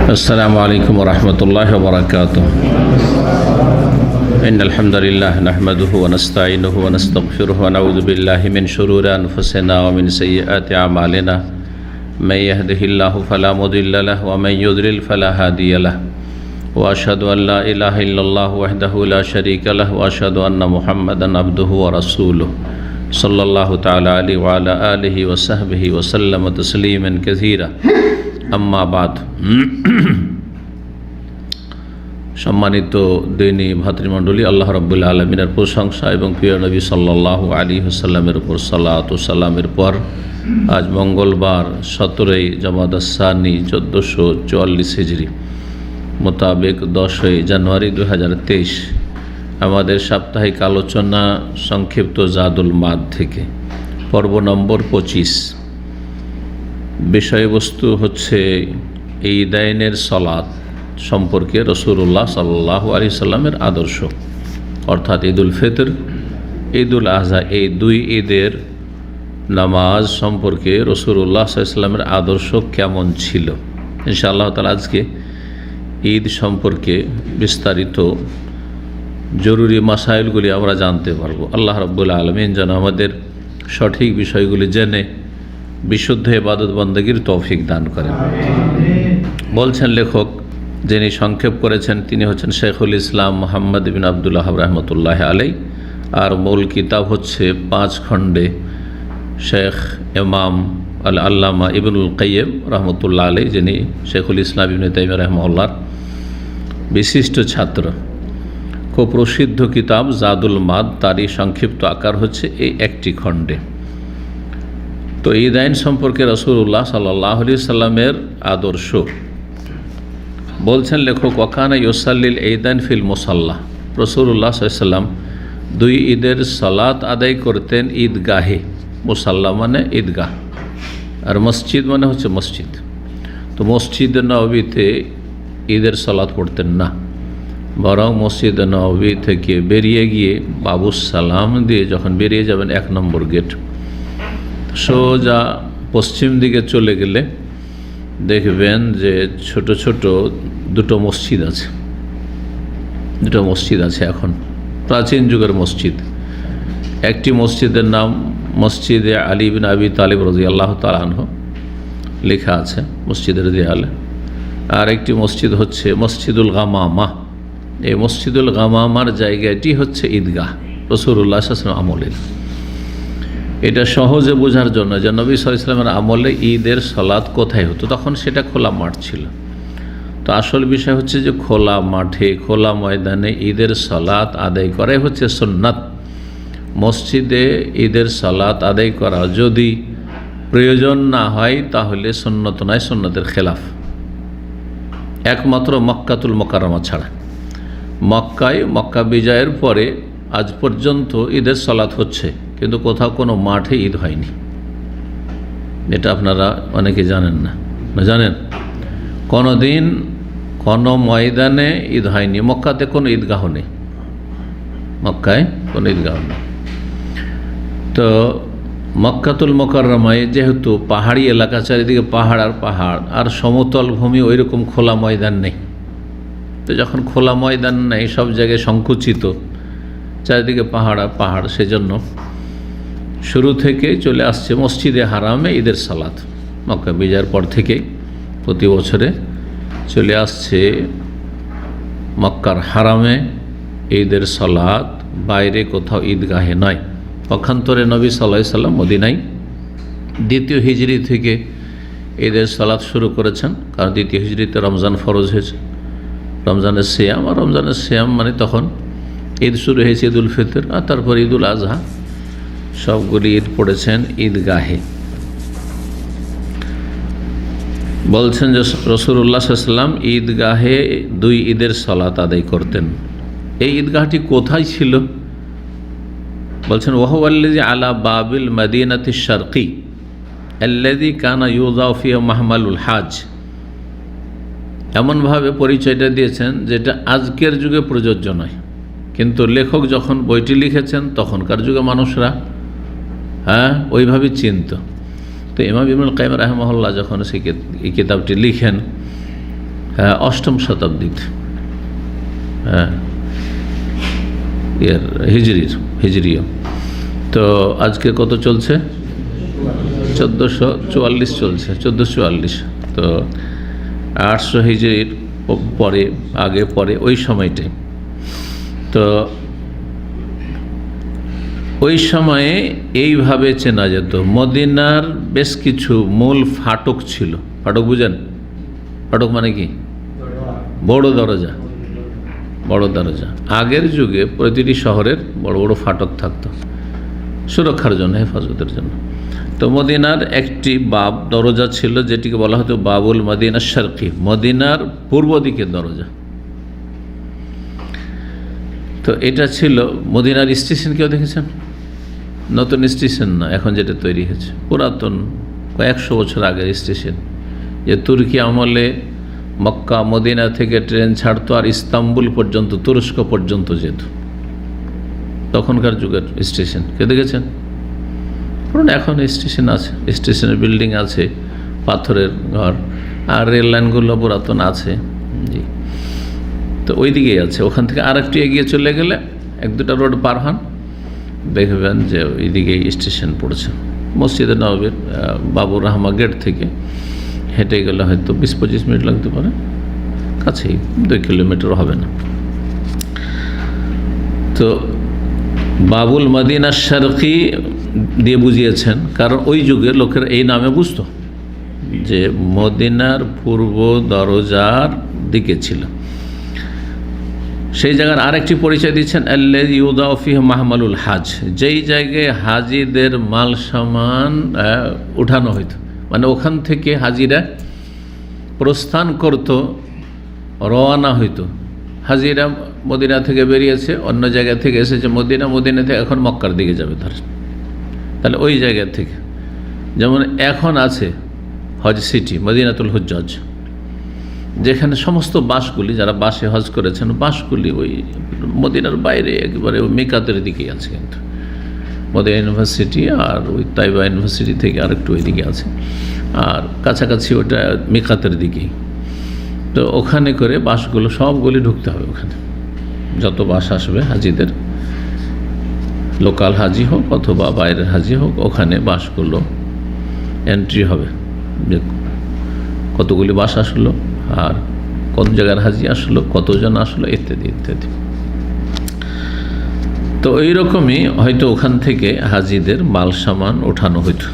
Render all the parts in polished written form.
السلام عليكم ورحمة الله وبركاته. إن الحمد لله نحمده ونستعينه ونستغفره ونعوذ بالله من شرور أنفسنا ومن سيئات أعمالنا. من يهده الله فلا مضل له ومن يضلل فلا هادي له. وأشهد أن لا إله إلا الله وحده لا شريك له وأشهد أن محمدا عبده ورسوله صلى الله تعالى عليه وعلى آله وصحبه وسلم تسليما كثيرا. আম্মা বাদ। সম্মানিত দিনী ভাতৃমণ্ডলী, আল্লাহ রাব্বুল আলামিনের প্রশংসা এবং প্রিয় নবী সাল্লাল্লাহু আলাইহি ওয়াসাল্লামের উপর সালাত ও সালামের পর আজ মঙ্গলবার 17ই জমাদাস সানি 1444 হিজরি মোতাবেক 10ই জানুয়ারি 2023 আমাদের সাপ্তাহিক আলোচনা সংক্ষিপ্ত জাদুল মাদ থেকে পর্ব নম্বর 25। বিষয়বস্তু হচ্ছে ঈদাইনের সালাত সম্পর্কে রাসূলুল্লাহ সাল্লাল্লাহু আলাইহি সাল্লামের আদর্শ, অর্থাৎ ঈদুল ফিতর, ঈদুল আযহা, এই দুই ঈদের নামাজ সম্পর্কে রাসূলুল্লাহ সাল্লাল্লাহু আলাইহি সাল্লামের আদর্শ কেমন ছিল। ইনশাআল্লাহ তাআলা আজকে ঈদ সম্পর্কে বিস্তারিত জরুরি মাসাইলগুলি আমরা জানতে পারব। আল্লাহ রাব্বুল আলামিন যেন আমাদের সঠিক বিষয়গুলি জেনে বিশুদ্ধ ইবাদত বন্দেগীর তৌফিক দান করেন। বলছেন লেখক, যিনি সংক্ষেপ করেছেন তিনি হচ্ছেন শেখুল ইসলাম মুহাম্মদ বিন আব্দুল ওয়াহাব রাহমাতুল্লাহি আলাইহি, আর মূল কিতাব হচ্ছে 5 খণ্ডে শেখ ইমাম আল আল্লামা ইবনুল কাইয়িম রাহমাতুল্লাহি আলাইহি, যিনি শেখুল ইসলাম ইবনে তাইমিয়া রাহিমাহুল্লাহর বিশিষ্ট ছাত্র। খুব প্রসিদ্ধ কিতাব জাদুল মাদ, তারই সংক্ষিপ্ত আকার হচ্ছে এই একটি খণ্ডে। তো ঈদাইন সম্পর্কে রাসূলুল্লাহ সাল্লাল্লাহু আলাইহি সাল্লামের আদর্শ বলছেন লেখক, ওয়াকানা ইউসাল্লিল ঈদান ফিল মুসাল্লা। রাসূলুল্লাহ সাল্লাল্লাহু আলাইহি সাল্লাম দুই ঈদের সালাত আদায় করতেন ঈদগাহে। মুসাল্লা মানে ঈদগাহ, আর মসজিদ মানে হচ্ছে মসজিদ। তো মসজিদ নববীতে ঈদের সালাত পড়তেন না, বরং মসজিদ নববী থেকে বেরিয়ে গিয়ে বাবুস সালাম দিয়ে যখন বেরিয়ে যাবেন 1 নম্বর গেট, সোজা পশ্চিম দিকে চলে গেলে দেখবেন যে ছোট ছোট দুটো মসজিদ আছে এখন, প্রাচীন যুগের মসজিদ। একটি মসজিদের নাম মসজিদে আলী বিন আবি তালিব রাদিয়াল্লাহু তাআলা আনহু লেখা আছে মসজিদের দেয়ালে, আর একটি মসজিদ হচ্ছে মসজিদুল গামামা। এই মসজিদুল গামামার জায়গাটি হচ্ছে ঈদগাহ রাসূলুল্লাহ সাল্লাল্লাহু আলাইহি ওয়াসাল্লাম আমলের। এটা সহজে বোঝার জন্য যে নবী সাল্লাল্লাহু আলাইহি ওয়াসাল্লামের আমলে ঈদের সালাত কোথায় হতো, তখন সেটা খোলা মাঠ ছিল। তো আসল বিষয় হচ্ছে যে খোলা মাঠে, খোলা ময়দানে ঈদের সালাত আদায় করাই হচ্ছে সুন্নাত। মসজিদে ঈদের সালাত আদায় করা যদি প্রয়োজন না হয় তাহলে সুন্নত নয়, সুন্নতের খেলাফ। একমাত্র মক্কাতুল মুকাররমা ছাড়া, মক্কা বিজয়ের পরে আজ পর্যন্ত ঈদের সালাত হচ্ছে, কিন্তু কোথাও কোনো মাঠে ঈদ হয়নি। এটা আপনারা অনেকে জানেন না, জানেন? কোনো দিন কোনো ময়দানে ঈদ হয়নি। মক্কাতে কোনো ঈদগাহ নেই, মক্কায় কোনো ঈদগাহ নেই। তো মক্কাতুল মুকাররমায় যেহেতু পাহাড়ি এলাকা, চারিদিকে পাহাড় আর পাহাড়, আর সমতল ভূমি, ওই রকম খোলা ময়দান নেই। তো যখন খোলা ময়দান নেই, সব জায়গায় সংকুচিত, চারিদিকে পাহাড় আর পাহাড়, সেজন্য শুরু থেকে চলে আসছে মসজিদে হারামে ঈদের সালাত। মক্কা বিজয়ের পর থেকে প্রতি বছরে চলে আসছে মক্কার হারামে ঈদের সালাত, বাইরে কোথাও ঈদগাহে নয়। পক্ষান্তরে নবী সাল্লাল্লাহু আলাইহি সাল্লাম মদিনায় 2য় হিজরি থেকে ঈদের সালাত শুরু করেছেন, কারণ 2য় হিজরিতে রমজান ফরজ হয়েছে, রমজানের সিয়াম। আর রমজানের সিয়াম মানে তখন ঈদ শুরু হয়েছে, ঈদুল ফিতর, আর তারপর ঈদুল আযহা, সবগুলি ঈদ পড়েছেন ঈদগাহে। বলছেন যে রাসূলুল্লাহ সাল্লাল্লাহু আলাইহি সাল্লাম ঈদগাহে 2 ঈদের সালাত আদায় করতেন। এই ঈদগাহটি কোথায় ছিল? বলছেন ওয়াহুয়াল্লাযী আলা বাবিল মাদিনাতিশ শারকি আল্লাযী কানা ইউযাউ ফিহি মাহমালুল হাজ। এমনভাবে পরিচয়টা দিয়েছেন যেটা আজকের যুগে প্রযোজ্য নয়, কিন্তু লেখক যখন বইটি লিখেছেন তখনকার যুগে মানুষরা ওইভাবে চিনত। তো ইমাম ইবনুল কাইয়িম রাহিমাহুল্লাহ যখন এই কিতাবটি লিখেন হ্যাঁ, 8ম শতাব্দীতে, হ্যাঁ, হিজরিও। তো আজকে কত চলছে? 1444 চলছে, 1444। তো 800 হিজরির পরে, আগে পরে, ওই সময়টাই। তো ওই সময়ে এইভাবে চেনা যেত। মদিনার বেশ কিছু মূল ফাটক ছিল। ফাটক বুঝেন? ফাটক মানে কি? বড় দরজা। বড় দরজা। আগের যুগে প্রতিটি শহরের বড় বড় ফাটক থাকতো সুরক্ষার জন্য, হেফাজতের জন্য। তো মদিনার একটি বাব দরজা ছিল, যেটিকে বলা হতো বাবুল মদিনা শারকি, মদিনার পূর্ব দিকের দরজা। তো এটা ছিল মদিনার স্টেশন। কেউ দেখেছেন? নতুন স্টেশন না, এখন যেটা তৈরি হয়েছে, পুরাতন কয়েকশো বছর আগের স্টেশন। যে তুর্কি আমলে মক্কা মদিনা থেকে ট্রেন ছাড়তো আর ইস্তাম্বুল পর্যন্ত, তুরস্ক পর্যন্ত যেত, তখনকার যুগের স্টেশন। কে দেখেছেন? পুরো এখন স্টেশন আছে, স্টেশনের বিল্ডিং আছে, পাথরের ঘর, আর রেল লাইনগুলো পুরাতন আছে। জি, তো ওই দিকেই আছে। ওখান থেকে আর একটু এগিয়ে চলে গেলে, 1-2টা রোড পার হন, দেখবেন যে ওই দিকেই স্টেশন পড়ছে। মসজিদে নববীর বাবুর রহমা গেট থেকে হেঁটে গেলে হয়তো 20-25 মিনিট লাগতে পারে, কাছেই, 2 কিলোমিটার হবে না। তো বাবুল মদিনা শারকি দিয়ে বুঝিয়েছেন, কারণ ওই যুগে লোকের এই নামে বুঝতো যে মদিনার পূর্ব দরজার দিকে ছিল। সেই জায়গার আরেকটি পরিচয় দিচ্ছেন, আল্লাযী ইউদাউ ফীহি মাহমালুল হাজ, যেই জায়গায় হাজিদের মাল সামান উঠানো হইতো। মানে ওখান থেকে হাজিরা প্রস্থান করত, রওনা হইতো। হাজিরা মদিনা থেকে বেরিয়েছে, অন্য জায়গা থেকে এসেছে মদিনা, মদিনা থেকে এখন মক্কার দিকে যাবে ধর, তাহলে ওই জায়গা থেকে, যেমন এখন আছে হজ সিটি মদিনাতুল হুজ্জাজ, যেখানে সমস্ত বাসগুলি, যারা বাসে হজ করেছেন, বাসগুলি ওই মদিনার বাইরে একেবারে ওই মিকাতের দিকেই আছে। কিন্তু মদিনা ইউনিভার্সিটি আর ওই তাইবা ইউনিভার্সিটি থেকে আরেকটু ওই দিকে আছে, আর কাছাকাছি ওটা মিকাতের দিকেই। তো ওখানে করে বাসগুলো সবগুলি ঢুকতে হবে ওখানে, যত বাস আসবে হাজিদের, লোকাল হাজি হোক অথবা বাইরের হাজি হোক, ওখানে বাসগুলো এন্ট্রি হবে, যে কতগুলি বাস আসলো আর কোন জায়গার হাজি আসলো, কতজন আসলো, ইত্যাদি ইত্যাদি। তো এইরকমই হয়তো ওখান থেকে হাজিদের মাল সামান ওঠানো হইতো।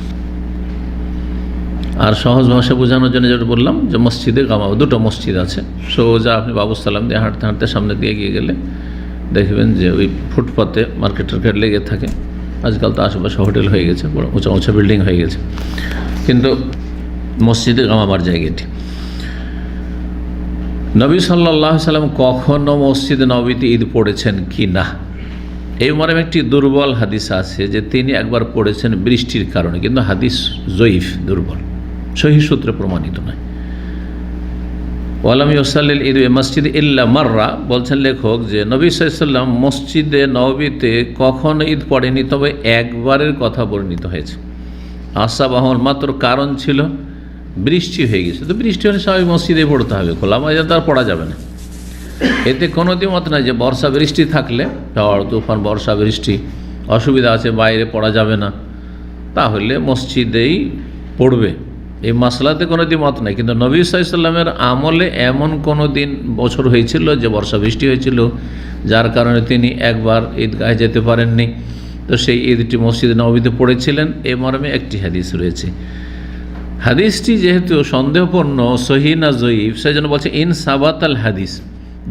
আর সহজ ভাষা বোঝানোর জন্য যেটা বললাম, যে মসজিদে গামা, 2টো মসজিদ আছে, সোজা আপনি বাবুসালাম দিয়ে হাঁটতে হাঁটতে সামনে দিয়ে এগিয়ে গেলে দেখবেন যে ওই ফুটপাতে মার্কেট টার্কেট লেগে থাকে। আজকাল তো আশেপাশে হোটেল হয়ে গেছে, বড় উঁচা উঁচা বিল্ডিং হয়ে গেছে, কিন্তু মসজিদে গামাবার জায়গাটি। নবী সাল্লাল্লাহু আলাইহি সাল্লাম কখনো মসজিদে নববীতে ঈদ পড়েছেন কি না, এই মর্মে একটি দুর্বল হাদিস আছে যে তিনি একবার পড়েছেন বৃষ্টির কারণে, কিন্তু হাদিস জয়ীফ, দুর্বল, সহিহ সূত্রে প্রমাণিত নয়। ওয়ালাম ইউসাল্লিল ঈদ মসজিদ ইল্লা মাররা, বলছেন লেখক যে নবী সাল্লাল্লাহু আলাইহি ওয়াসাল্লাম মসজিদে নববীতে কখনো ঈদ পড়েনি, তবে একবারের কথা বর্ণিত হয়েছে। আসাবাহল, মাত্র কারণ ছিল বৃষ্টি হয়ে গেছে। তো বৃষ্টি হলে সবাই মসজিদে পড়তে হবে, খোলা ময়দানে তার পড়া যাবে না। এতে কোনো দ্বিমত নাই যে বর্ষা বৃষ্টি থাকলে, ঝড় তুফান বর্ষা বৃষ্টি অসুবিধা আছে, বাইরে পড়া যাবে না, তাহলে মসজিদেই পড়বে, এই মাসলাতে কোনো দ্বিমত নাই। কিন্তু নবী সাল্লাল্লাহু আলাইহি ওয়াসাল্লামের আমলে এমন কোনো দিন বছর হয়েছিল যে বর্ষা বৃষ্টি হয়েছিল, যার কারণে তিনি একবার ঈদগাহে যেতে পারেননি, তো সেই ঈদটি মসজিদে নববীতে পড়েছিলেন। এ মর্মে একটি হাদিস রয়েছে। হাদিসটি যেহেতু সন্দেহপূর্ণ, সহিহ না জয়ীফ, সেই জন্য বলছে ইন সাবাতাল হাদিস,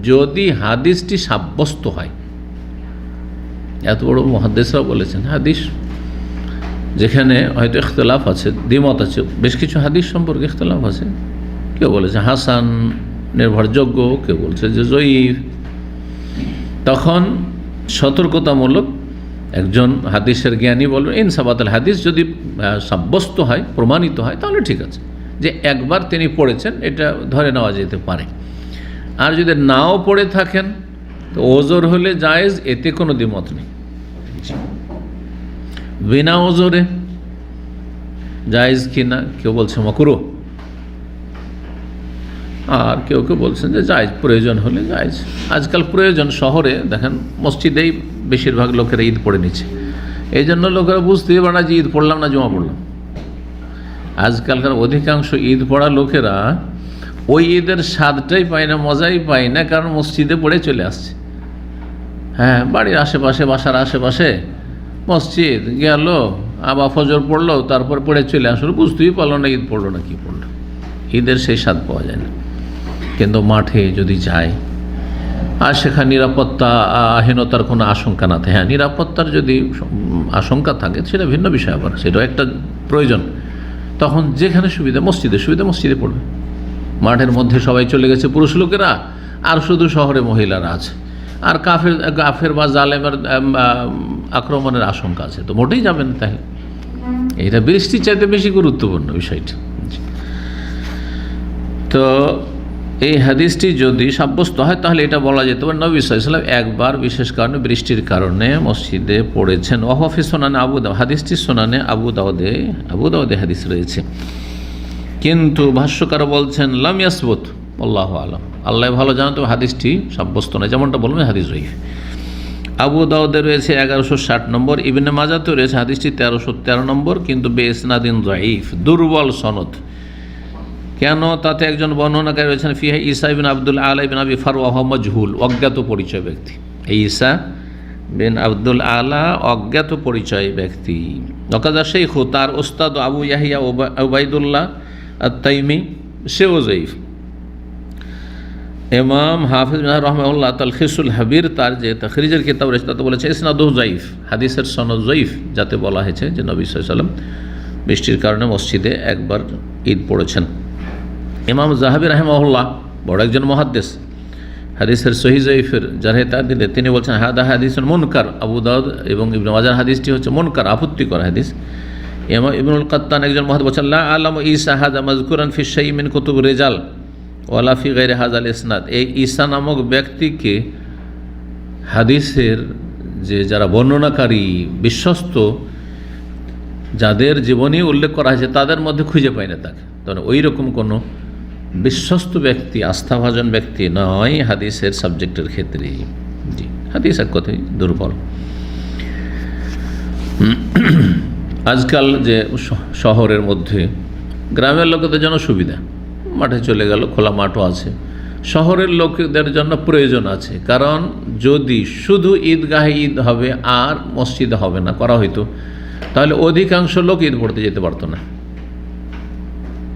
যদি হাদিসটি সাব্যস্ত হয়। এত বড় মুহাদ্দিসরাও বলেছেন হাদিস যেখানে হয়তো ইখতিলাফ আছে, দ্বিমত আছে, বেশ কিছু হাদিস সম্পর্কে ইখতিলাফ আছে, কেউ বলেছে হাসান নির্ভরযোগ্য, কেউ বলছে যে জয়ীফ, তখন সতর্কতামূলক একজন হাদিসের জ্ঞানী বলবেন ইন সাবাতাল হাদিস, যদি সাব্যস্ত হয়, প্রমাণিত হয়, তাহলে ঠিক আছে, যে একবার তিনি পড়েছেন, এটা ধরে নেওয়া যেতে পারে। আর যদি নাও পড়ে থাকেন তো ওজোর হলে জায়েজ, এতে কোনো দ্বিমত নেই। বিনা ওজোরে জায়েজ কি না, কেউ বলছে মাকরুহ, আর কেউ কেউ বলছেন যে জায়েজ, প্রয়োজন হলে জায়েজ। আজকাল প্রয়োজন, শহরে দেখেন মসজিদেই বেশিরভাগ লোকেরা ঈদ পড়ে নিচ্ছে, এই জন্য লোকেরা বুঝতেই পারে না যে ঈদ পড়লাম না জমা পড়লাম। আজকালকার অধিকাংশ ঈদ পড়া লোকেরা ওই ঈদের স্বাদটাই পায় না, মজাই পায় না, কারণ মসজিদে পড়ে চলে আসছে। হ্যাঁ, বাড়ির আশেপাশে, বাসার আশেপাশে মসজিদ গেল, আবার ফজর পড়লো, তারপর পড়ে চলে আসলো, বুঝতেই পারলো না ঈদ পড়লো না কি পড়লো। ঈদের সেই স্বাদ পাওয়া যায় না। কিন্তু মাঠে যদি যায় আর সেখানে নিরাপত্তাহীনতার কোনো আশঙ্কা না থাকে, হ্যাঁ নিরাপত্তার যদি আশঙ্কা থাকে সেটা ভিন্ন বিষয়, আবার সেটাও একটা প্রয়োজন, তখন যেখানে সুবিধা, মসজিদে পড়বে। মাঠের মধ্যে সবাই চলে গেছে পুরুষ লোকেরা, আর শুধু শহরে মহিলারা আছে, আর কাফের বা জালেমের আক্রমণের আশঙ্কা আছে, তো মোটেই যাবেন। তাহলে এটা বৃষ্টির চাইতে বেশি গুরুত্বপূর্ণ বিষয়টা। তো এই হাদিসটি যদি সাব্যস্ত হয় তাহলে এটা বলা যেতে পারে নবী সাল্লাল্লাহু আলাইহি ওয়াসাল্লাম একবার বিশেষ কারণে, বৃষ্টির কারণে মসজিদে পড়েছেন। ওয়াফি সুনানে আবু দাউদ, হাদিসটি সুনানে আবু দাউদে হাদিস রয়েছে, কিন্তু ভাষ্যকার বলছেন লাম ইয়াসবুত, আল্লাহু আলাম, আল্লাহ ভালো জানেন, তো হাদিসটি সাব্যস্ত নয়, যেমনটা বলবেন হাদিস জয়ীফ। আবু দাউদে রয়েছে 1160 নম্বর, ইবনে মাজাতেও রয়েছে হাদিসটি 1313 নম্বর, কিন্তু বেইসনাদিন জয়ীফ, দুর্বল সনদ। কেন? তাতে একজন বর্ণনাকারী রয়েছেন ফিহা ঈসা বিন আব্দুল আলা বিন আবি ফারওয়াহ মজহুল, অজ্ঞাত পরিচয় ব্যক্তি। ঈসা বিন আব্দুল আলা অজ্ঞাত পরিচয় ব্যক্তি। ওয়াকাযা শাইখু, তার ওস্তাদ আবু ইয়াহিয়া উবাইদুল্লাহ আত-তাইমি, সেও জয়ীফ। ইমাম হাফিজ বিন রাহমাহুল্লাহ তালখিসুল হাবির, তার যে তাখরিজের কিতাব রয়েছে তাতে বলেছে ইসনাদুহু জয়ীফ, হাদিসের সনদ জয়ীফ, যাতে বলা হয়েছে যে নবী সাল্লাল্লাহু আলাইহি ওয়াসাল্লাম বৃষ্টির কারণে মসজিদে একবার ঈদ পড়েছেন। ইমাম যাহাবী রাহিমাহুল্লাহ বড় একজন মুহাদ্দিস, হাদিসের সহিহ জয়ীফের জারহে তা'দীলে তিনি বলছেন হাদা হাদিসুন মুনকার। আবু দাউদ এবং ইবনে মাজাহ হাদিসটি হচ্ছে মুনকার, আপত্তিকর হাদিস। ইমাম ইবনুল কাত্তান একজন মুহাদ্দিস বলছেন লা আলামু ঈসা হাযা মাযকুরান ফি শাইইন মিন কুতুব রিজাল ওয়ালা ফি গায়রি হাযাল ইসনাদ। এই ঈসা নামক ব্যক্তিকে হাদিসের যে যারা বর্ণনাকারী বিশ্বস্ত, যাদের জীবনী উল্লেখ করা হয়েছে তাদের মধ্যে খুঁজে পায় না তাকে, তখন ওই রকম কোনো বিশ্বস্ত ব্যক্তি, আস্থাভাজন ব্যক্তি নয় হাদিসের সাবজেক্টের ক্ষেত্রে। জি, হাদিস এক কথাই দুর্বল। আজকাল যে শহরের মধ্যে গ্রামের লোকেদের জন্য সুবিধা, মাঠে চলে গেল, খোলা মাঠও আছে। শহরের লোকদের জন্য প্রয়োজন আছে, কারণ যদি শুধু ঈদগাহে ঈদ হবে আর মসজিদে হবে না করা হইতো, তাহলে অধিকাংশ লোক ঈদ পড়তে যেতে পারতো না,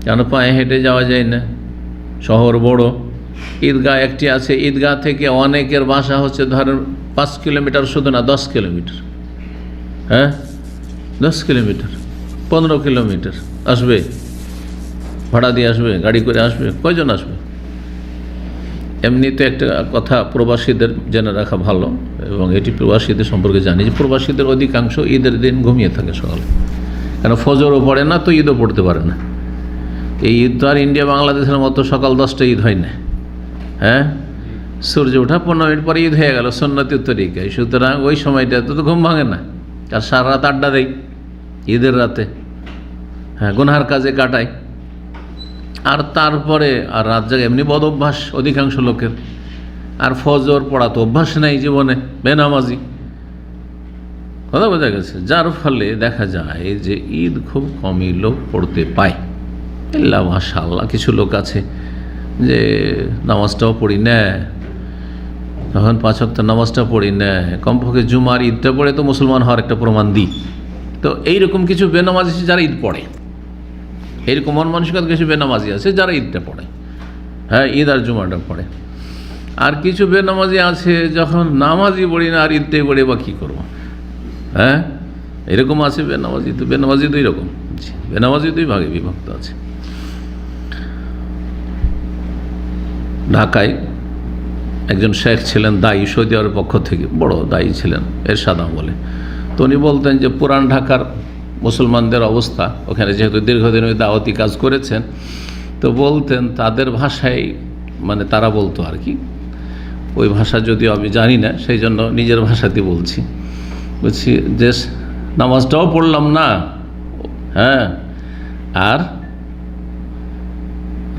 কেন পায়ে হেঁটে যাওয়া যায় না, শহর বড়, ঈদগাহ একটি আছে, ঈদগাহ থেকে অনেকের বাসা হচ্ছে ধরেন 5 কিলোমিটার, শুধু না 10 কিলোমিটার, হ্যাঁ 10 কিলোমিটার, 15 কিলোমিটার আসবে, ভাড়া দিয়ে আসবে, গাড়ি করে আসবে, কয়জন আসবে? এমনিতে একটা কথা প্রবাসীদের জেনে রাখা ভালো, এবং এটি প্রবাসীদের সম্পর্কে জানি যে প্রবাসীদের অধিকাংশ ঈদের দিন ঘুমিয়ে থাকে সকালে, কেন ফজরও পড়ে না, তো ঈদও পড়তে পারে না। এই ঈদ তো আর ইন্ডিয়া বাংলাদেশের মতো সকাল 10টায় ঈদ হয় না, হ্যাঁ সূর্য ওঠা 15 মিনিট পরে ঈদ হয়ে গেল সুন্নতি তরিকায়, সুতরাং ওই সময়টা তো ঘুম ভাঙে না, আর সারা রাত আড্ডা দেয় ঈদের রাতে, হ্যাঁ গুনহার কাজে কাটায়, আর তারপরে আর রাত জাগে এমনি বদ অভ্যাস অধিকাংশ লোকের, আর ফজর পড়া তো অভ্যাস নেই জীবনে, বেনামাজি, কথা বোঝা গেছে। যার ফলে দেখা যায় যে ঈদ খুব কমই লোক পড়তে পায়। আল্লাহ মাশাআল্লাহ, কিছু লোক আছে যে নামাজটাও পড়ি না, তখন 5 ওয়াক্ত নামাজটা পড়ি না, কমপক্ষে জুমার ঈদটা পড়ে তো মুসলমান হওয়ার একটা প্রমাণ দিই। তো এইরকম কিছু বেনামাজি আছে যারা ঈদ পড়ে, এরকম মন মানসিকতা কিছু বেনামাজি আছে যারা ঈদটা পড়ে, হ্যাঁ ঈদ আর জুমাটা পড়ে। আর কিছু বেনামাজি আছে যখন নামাজই পড়ি না আর ঈদটাই পড়ে বা কী করবো, হ্যাঁ এরকম আছে বেনামাজি। তো বেনামাজি 2 রকম, বেনামাজি 2 ভাগে বিভক্ত আছে। ঢাকায় একজন শেখ ছিলেন, দায়ী, সৌদি আরবের পক্ষ থেকে বড় দায়ী ছিলেন, এরশাদ বলে। তো উনি বলতেন যে পুরান ঢাকার মুসলমানদের অবস্থা, ওখানে যেহেতু দীর্ঘদিন ওই দাওয়াতি কাজ করেছেন, তো বলতেন তাদের ভাষায়, মানে তারা বলতো আর কি, ওই ভাষা যদিও আমি জানি না, সেই জন্য নিজের ভাষাতে বলছি যে নামাজটাও পড়লাম না, হ্যাঁ আর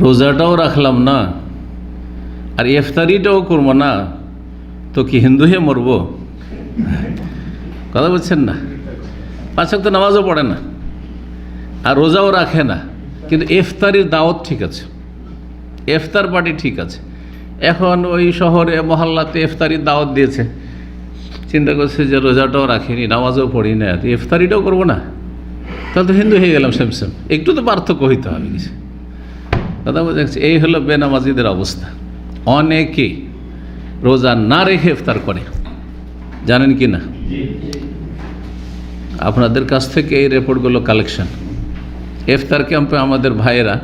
রোজাটাও রাখলাম না, আর ইফতারিটাও করবো না তো কি হিন্দু হয়ে মরবো? কথা বলছেন না? 5 ওয়াক্ত নামাজও পড়ে না আর রোজাও রাখে না, কিন্তু ইফতারির দাওয়াত ঠিক আছে, ইফতার পার্টি ঠিক আছে। এখন ওই শহরে মহল্লাতে ইফতারির দাওয়াত দিয়েছে, চিন্তা করছে যে রোজাটাও রাখিনি, নামাজও পড়ি না, ইফতারিটাও করবো না, তাহলে তো হিন্দু হয়ে গেলাম সেম সেম। একটু তো পার্থক্য হইতে হবে কিছু। কথা বোঝাচ্ছি? এই হলো বেনামাজিদের অবস্থা। অনেকে রোজা না রেখে ইফতার করে, জানেন কি না? আপনাদের কাছ থেকে এই রিপোর্টগুলো কালেকশন। ইফতার ক্যাম্পে আমাদের ভাইয়েরা,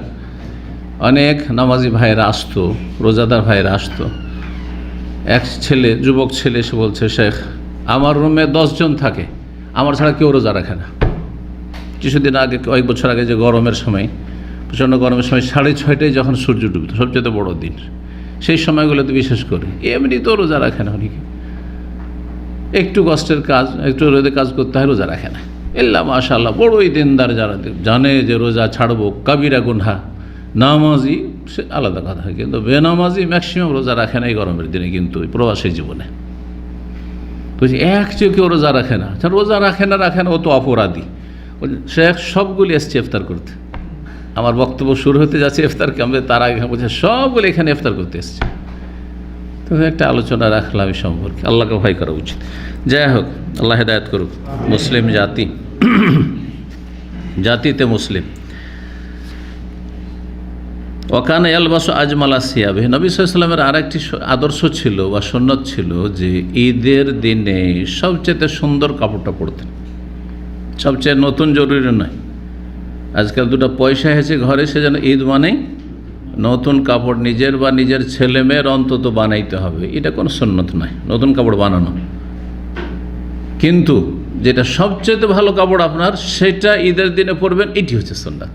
অনেক নামাজি ভাইয়েরা আসতো, রোজাদার ভাইয়েরা আসতো। এক ছেলে, যুবক ছেলে, সে বলছে, শেখ আমার রুমে 10 জন থাকে, আমার ছাড়া কেউ রোজা রাখে না। কিছুদিন আগে, কয়েক বছর আগে, যে গরমের সময়, প্রচণ্ড গরমের সময় 6:30টায় যখন সূর্য ডুবতো, সবচেয়ে বড় দিন, সেই সময়গুলোতে বিশেষ করে এমনি তো রোজা রাখে না অনেকে। একটু কষ্টের কাজ, একটু রোদে কাজ করতে হয়, রোজা রাখে না। ইল্লা মাশাআল্লাহ বড়ই দিনদার যারা জানে যে রোজা ছাড়বো, কাবিরা গুনহা, নামাজি সে আলাদা কথা, কিন্তু বেনামাজি ম্যাক্সিমাম রোজা রাখে না এই গরমের দিনে, কিন্তু প্রবাসী জীবনে বুঝি একচেয়ে কেউ রোজা রাখে না। রোজা রাখে না ও তো অপরাধী। শেখ সবগুলি এসছে ইফতার করতে। আমার বক্তব্য শুরু হতে যাচ্ছে ইফতার ক্যাম্পে, তার আগে বলছে সবগুলি এখানে ইফতার করতে এসছে। তো একটা আলোচনা রাখলাম এই সম্পর্কে। আল্লাহকে ভয় করা উচিত। যাই হোক, আল্লাহ হেদায়েত করুক। মুসলিম জাতিতে মুসলিম। ওয়াকানা ইয়ালবাসু আজমালা সিয়াবে। নবী সাল্লাল্লাহু আলাইহি ওয়াসাল্লামের আরেকটি আদর্শ ছিল বা সুন্নত ছিল যে ঈদের দিনে সবচেয়ে সুন্দর কাপড়টা পরতেন। সবচেয়ে নতুন জরুরি নয়। আজকাল 2টা পয়সা এসেছে ঘরে, সেজন্য ঈদ মানেই নতুন কাপড় নিজের বা নিজের ছেলে মেয়ের অন্তত বানাইতে হবে, এটা কোনো সুন্নত নয়, নতুন কাপড় বানানো। কিন্তু যেটা সবচেয়ে ভালো কাপড় আপনার, সেটা ঈদের দিনে পরবেন, এটি হচ্ছে সুন্নাত।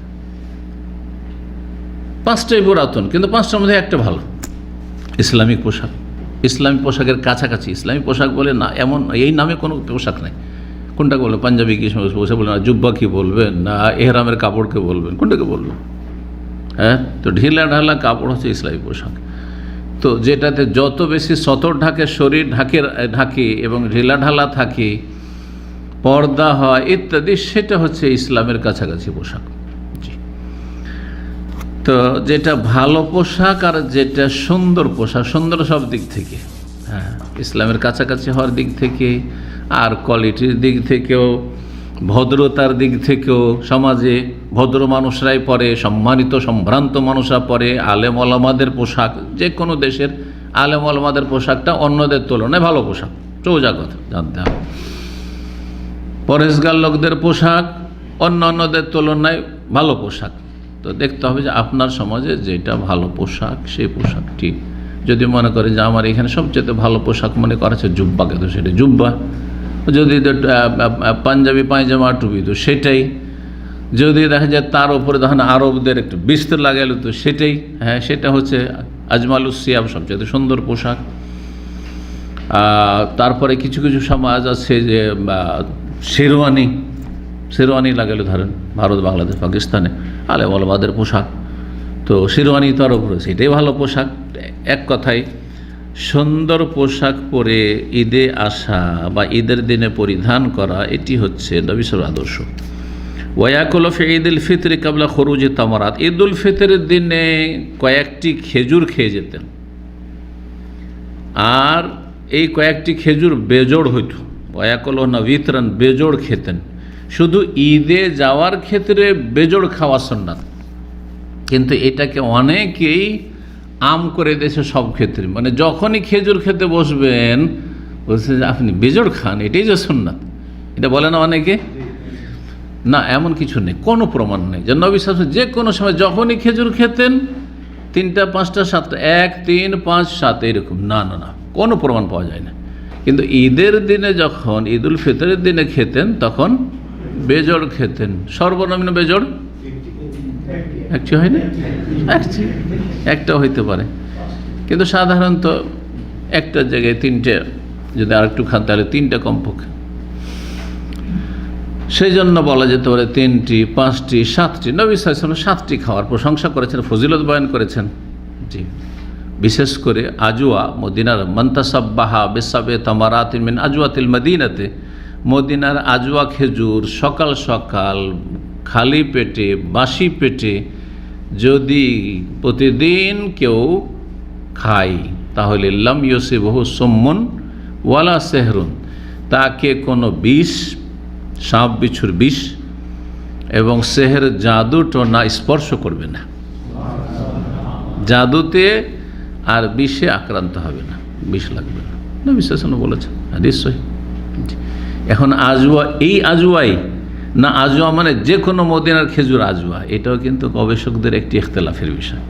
5টাই পুরাতন, কিন্তু 5টার মধ্যে একটা ভালো, ইসলামিক পোশাক। ইসলামিক পোশাকের কাছাকাছি ইসলামিক পোশাক বলে না, এমন এই নামে কোনো পোশাক নেই। কোনটাকে বলবেন? পাঞ্জাবি কি পোশাক বলবেন, না জুব্বা কি বলবেন, না এহরামের কাপড়কে বলবেন, কোনটাকে বলবেন? হ্যাঁ, তো ঢিলা ঢালা কাপড় হচ্ছে ইসলামী পোশাক। তো যেটাতে যত বেশি সতর ঢাকে, শরীর ঢাকে এবং ঢিলা ঢালা থাকে, পর্দা হয় ইত্যাদি, সেটা হচ্ছে ইসলামের কাছাকাছি পোশাক। জি। তো যেটা ভালো পোশাক আর যেটা সুন্দর পোশাক, সুন্দর সব দিক থেকে, হ্যাঁ, ইসলামের কাছাকাছি হওয়ার দিক থেকে, আর কোয়ালিটির দিক থেকেও, ভদ্রতার দিক থেকেও, সমাজে ভদ্র মানুষরাই পরে, সম্মানিত সম্ভ্রান্ত মানুষরা পরে, আলেম ওলামাদের পোশাক, যে কোনো দেশের আলেম ওলামাদের পোশাকটা অন্যদের তুলনায় ভালো পোশাক, সোজা কথা জানতে হবে। পরেশগার লোকদের পোশাক অন্যদের তুলনায় ভালো পোশাক। তো দেখতে হবে যে আপনার সমাজে যেটা ভালো পোশাক, সেই পোশাকটি, যদি মনে করে যে আমার এখানে সবচেয়ে ভালো পোশাক মনে করেছে জুব্বাকে, তো সেটা জুব্বা। যদি পাঞ্জাবি পায়জামা টুপি, তো সেটাই। যদি দেখা যায় তার উপরে তখন আরবদের একটু বিস্তার লাগাইল, তো সেটাই, হ্যাঁ, সেটা হচ্ছে আজমালুস সিয়াব, সবচেয়ে সুন্দর পোশাক। তারপরে কিছু কিছু সমাজ আছে যে শেরওয়ানি লাগাইল, ধরেন ভারত, বাংলাদেশ, পাকিস্তানে আলেম ওলামাদের পোশাক, তো শেরওয়ানি তার উপরে, সেটাই ভালো পোশাক। এক কথায় সুন্দর পোশাক পরে ঈদে আসা বা ঈদের দিনে পরিধান করা, এটি হচ্ছে নবীর আদর্শ। ওয়াকুলু ফি ঈদুল ফিতরি ক্বাবলা খুরুজি তামারাত। ঈদুল ফিতরের দিনে কয়েকটি খেজুর খেয়ে যেতেন, আর এই কয়েকটি খেজুর বেজোড় হইত। ওয়াকুলু না বিতরান, বেজোড় খেতেন। শুধু ঈদে যাওয়ার ক্ষেত্রে বেজোড় খাওয়া সুন্নাত, কিন্তু এটাকে অনেকেই আম করে দিয়েছে সব ক্ষেত্রে। মানে যখনই খেজুর খেতে বসবেন বলছে যে আপনি বেজোড় খান, এটাই যে সুন্নাত, এটা বলে না অনেকে। না, এমন কিছু নেই, কোনো প্রমাণ নেই যে নবী সাল্লাল্লাহু আলাইহি ওয়াসাল্লাম যে কোনো সময় যখনই খেজুর খেতেন, 3টা 5টা 7টা, 1 3 5 7 এরকম, না না না, কোনো প্রমাণ পাওয়া যায় না। কিন্তু ঈদের দিনে, যখন ঈদুল ফিতরের দিনে খেতেন, তখন বেজোড় খেতেন। সর্বনিম্ন বেজোড় একটি হয় না, একটা হইতে পারে, কিন্তু সাধারণত একটার জায়গায় 3টে, যদি আরেকটু খান তাহলে 3টা কমপক্ষে। সেই জন্য বলা যেতে পারে 3টি 5টি 7টি। নবী সাল্লাল্লাহু আলাইহি ওয়াসাল্লাম 7টি খাওয়ার প্রশংসা করেছেন, ফজিলত বয়ান করেছেন। জি, বিশেষ করে আজওয়া মদিনার মন্তাসাব্বাহা বেসাবে তামারাতিন মিন আজওয়াতিল মদিনাতে, মদিনার আজওয়া খেজুর সকাল সকাল খালি পেটে বাসি পেটে যদি প্রতিদিন কেউ খায় তাহলে লাম ইউসিবহু সুম্মুন ওয়ালা সেহরুন, তাকে কোনো বিষ, সাপ বিছুর বিষ এবং সেহের জাদুটো না স্পর্শ করবে না। জাদুতে আর বিষে আক্রান্ত হবে না, বিষ লাগবে না, নবী সাল্লাল্লাহু আলাইহি ওয়াসাল্লাম বলেছেন, হাদিস সহিহ। এখন আজওয়া, এই আজওয়াই না আজওয়া মানে যে কোনো মদিনার খেজুর আজওয়া, এটাও কিন্তু গবেষকদের একটি ইখতিলাফের বিষয়।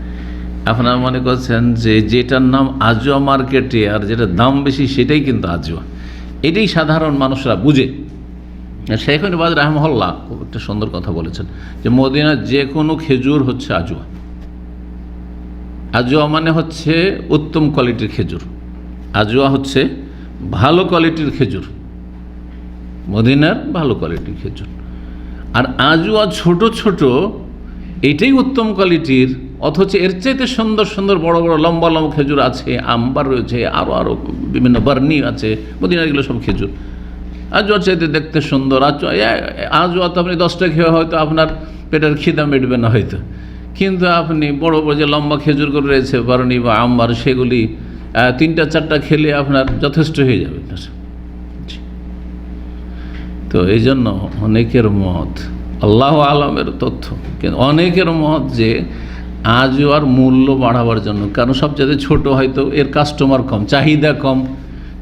আপনারা মনে করছেন যে যেটার নাম আজওয়া মার্কেটে আর যেটা দাম বেশি সেটাই কিন্তু আজওয়া, এটাই সাধারণ মানুষরা বুঝে। শেখ বাজ রাহমাহুল্লাহ খুব একটা সুন্দর কথা বলেছেন যে মদিনার যে কোনো খেজুর হচ্ছে আজওয়া। আজওয়া মানে হচ্ছে উত্তম কোয়ালিটির খেজুর, আজওয়া হচ্ছে ভালো কোয়ালিটির খেজুর, মদিনার ভালো কোয়ালিটির খেজুর। আর আজওয়া ছোট ছোট, এটাই উত্তম কোয়ালিটির, অথচ এর চাইতে সুন্দর সুন্দর বড় বড় লম্বা লম্বা খেজুর আছে, আম্বার রয়েছে, আরও বিভিন্ন বার্নি আছে, মদিনার এগুলো সব খেজুর। আজওয়ার চাইতে দেখতে সুন্দর। আজওয়া তো আপনি 10টা খেয়ে হয়তো আপনার পেটের খিদা মিটবে না হয়তো, কিন্তু আপনি বড় বড় যে লম্বা খেজুরগুলো রয়েছে বার্নি বা আম্বার, সেগুলি 3টা 4টা খেলে আপনার যথেষ্ট হয়ে যাবে। তো এই জন্য অনেকের মত, আল্লাহ আলমের তথ্য, কিন্তু অনেকের মত যে আজওয়ার মূল্য বাড়াবার জন্য, কারণ সবচেয়ে ছোট হয়তো এর কাস্টমার কম, চাহিদা কম,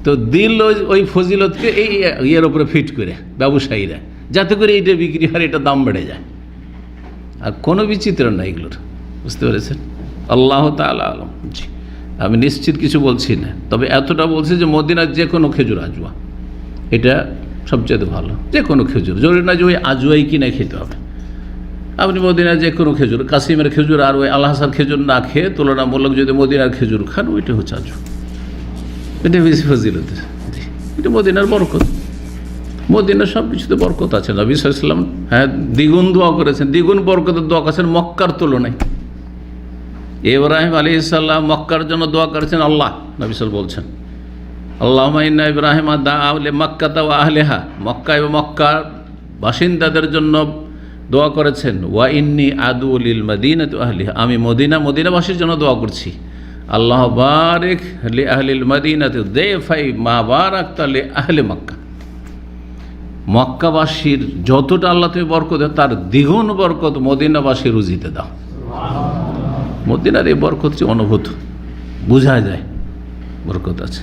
তো দিল ওই ফজিলতকে এই ইয়ের ওপরে ফিট করে ব্যবসায়ীরা, যাতে করে এইটা বিক্রি হয়, এটা দাম বেড়ে যায়। আর কোনো বিচিত্র না এগুলোর, বুঝতে পেরেছেন? আল্লাহ তাআলা আলম। জি, আমি নিশ্চিত কিছু বলছি না, তবে এতটা বলছি যে মদিনার যে কোনো খেজুর আজওয়া, এটা সবচেয়ে ভালো। যে কোনো খেজুর, জরুরি না যে ওই আজওয়াই কিনে খেতে হবে। আপনি মদিনার যে কোনো খেজুর, কাসিমের খেজুর আর ওই আল হাসান খেজুর না খেয়ে তুলনামূলক যদি মদিনার খেজুর খান, ওইটা হচ্ছে আজওয়া, এটা বেশি ফজিলতের। এটা মদিনার বরকত, মদিনার সব কিছুতে বরকত আছে। নবী সাল্লাল্লাহু আলাইহি ওয়াসাল্লাম দ্বিগুণ দোয়া করেছেন, দ্বিগুণ বরকতের দোয়া করেছেন মক্কার তুলনায়। ইব্রাহিম আলাইহিস সালাম মক্কার জন্য দোয়া করেছেন, আল্লাহ, নবী সাল্লাল্লাহু বলছেন, আল্লাহুম্মা ইন্না ইব্রাহিমা দাআ লিমাক্কাতা ওয়া আহলিহা, মক্কা এবং মক্কার বাসিন্দাদের জন্য দোয়া করেছেন, ওয়া ইন্নী আদু লিল মাদিনাতি ওয়া আহলিহা, আমি মদিনাবাসীর জন্য দোয়া করছি, আল্লাহ বারিক লি আহলিল মাদিনাতি যায়ফাই মা বারাকতা লি আহলি মক্কা, মক্কাবাসীর যতটা আল্লাহ তুমি বরকত দাও তার দ্বিগুণ বরকত মদিনাবাসীর রুজিতে দাও। মদিনার এই বরকত যে অনুভূত, বোঝা যায় বরকত আছে।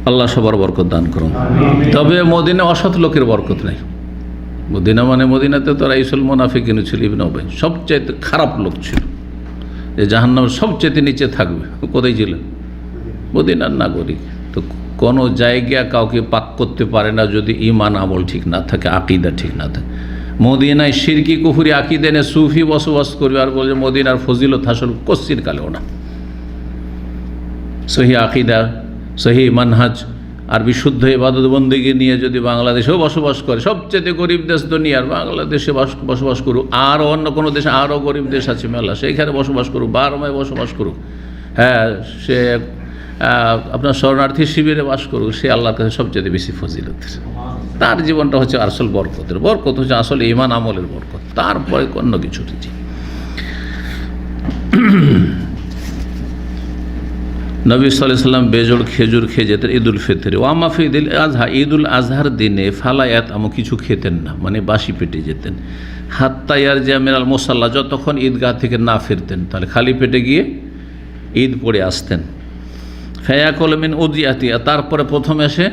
আল্লাহ সবার বরকত দান করুন। তবে মদিনা অসৎ লোকের বরকত নেই। মদিনা মানে মদিনাতে তো রাইসুল মুনাফিকিন ছিল ইবনে উবাই, সবচাইতে খারাপ লোক ছিল, যে জাহান্নামের সবচাইতে নিচে থাকবে। কোথায় ছিলেন? মদিনার নাগরিক। তো কোনো জায়গা কাউকে পাক করতে পারে না যদি ঈমান আমল ঠিক না থাকে, আকীদা ঠিক না থাকে। মদিনায় শিরকি কুফরি আকীদা নিয়ে সুফি বসবাস করবে আর বলছে মদিনার ফজিলত হাসল কচ্ছির কালেও না। সহি আকীদা, সহি মানহাজ আর বিশুদ্ধ ইবাদত বন্দেগী নিয়ে যদি বাংলাদেশেও বসবাস করে, সবচেয়ে গরিব দেশ দুনিয়ার, বাংলাদেশে বসবাস করুক, আর অন্য কোনো দেশে আরও গরিব দেশ আছে মেলা, সেইখানে বসবাস করুক, বারমায় বসবাস করুক, হ্যাঁ, সে আপনার শরণার্থী শিবিরে বাস করুক, সে আল্লাহর কাছে সবচেয়ে বেশি ফজিলতের। তার জীবনটা হচ্ছে আসল বরকতের, বরকত হচ্ছে আসলে ঈমান আমলের বরকত, তারপরে অন্য কিছু হচ্ছে। নবী সাল্লাল্লাহু আলাইহি ওয়াসাল্লাম বেজোড় খেজুর খেয়ে যেতেন ঈদুল ফিতরে। ওয়ামা ফি ঈদুল আজহা, ঈদুল আজহার দিনে ফালায়াত আমও কিছু খেতেন না, মানে বাসি পেটে যেতেন। হাত্তা ইয়ারজিয়া মিনাল মুসাল্লা, যতক্ষণ ঈদগাহ থেকে না ফিরতেন, তাহলে খালি পেটে গিয়ে ঈদ পড়ে আসতেন। ফায়াকুল মিন উযিয়াতিয়া, তারপরে প্রথম এসে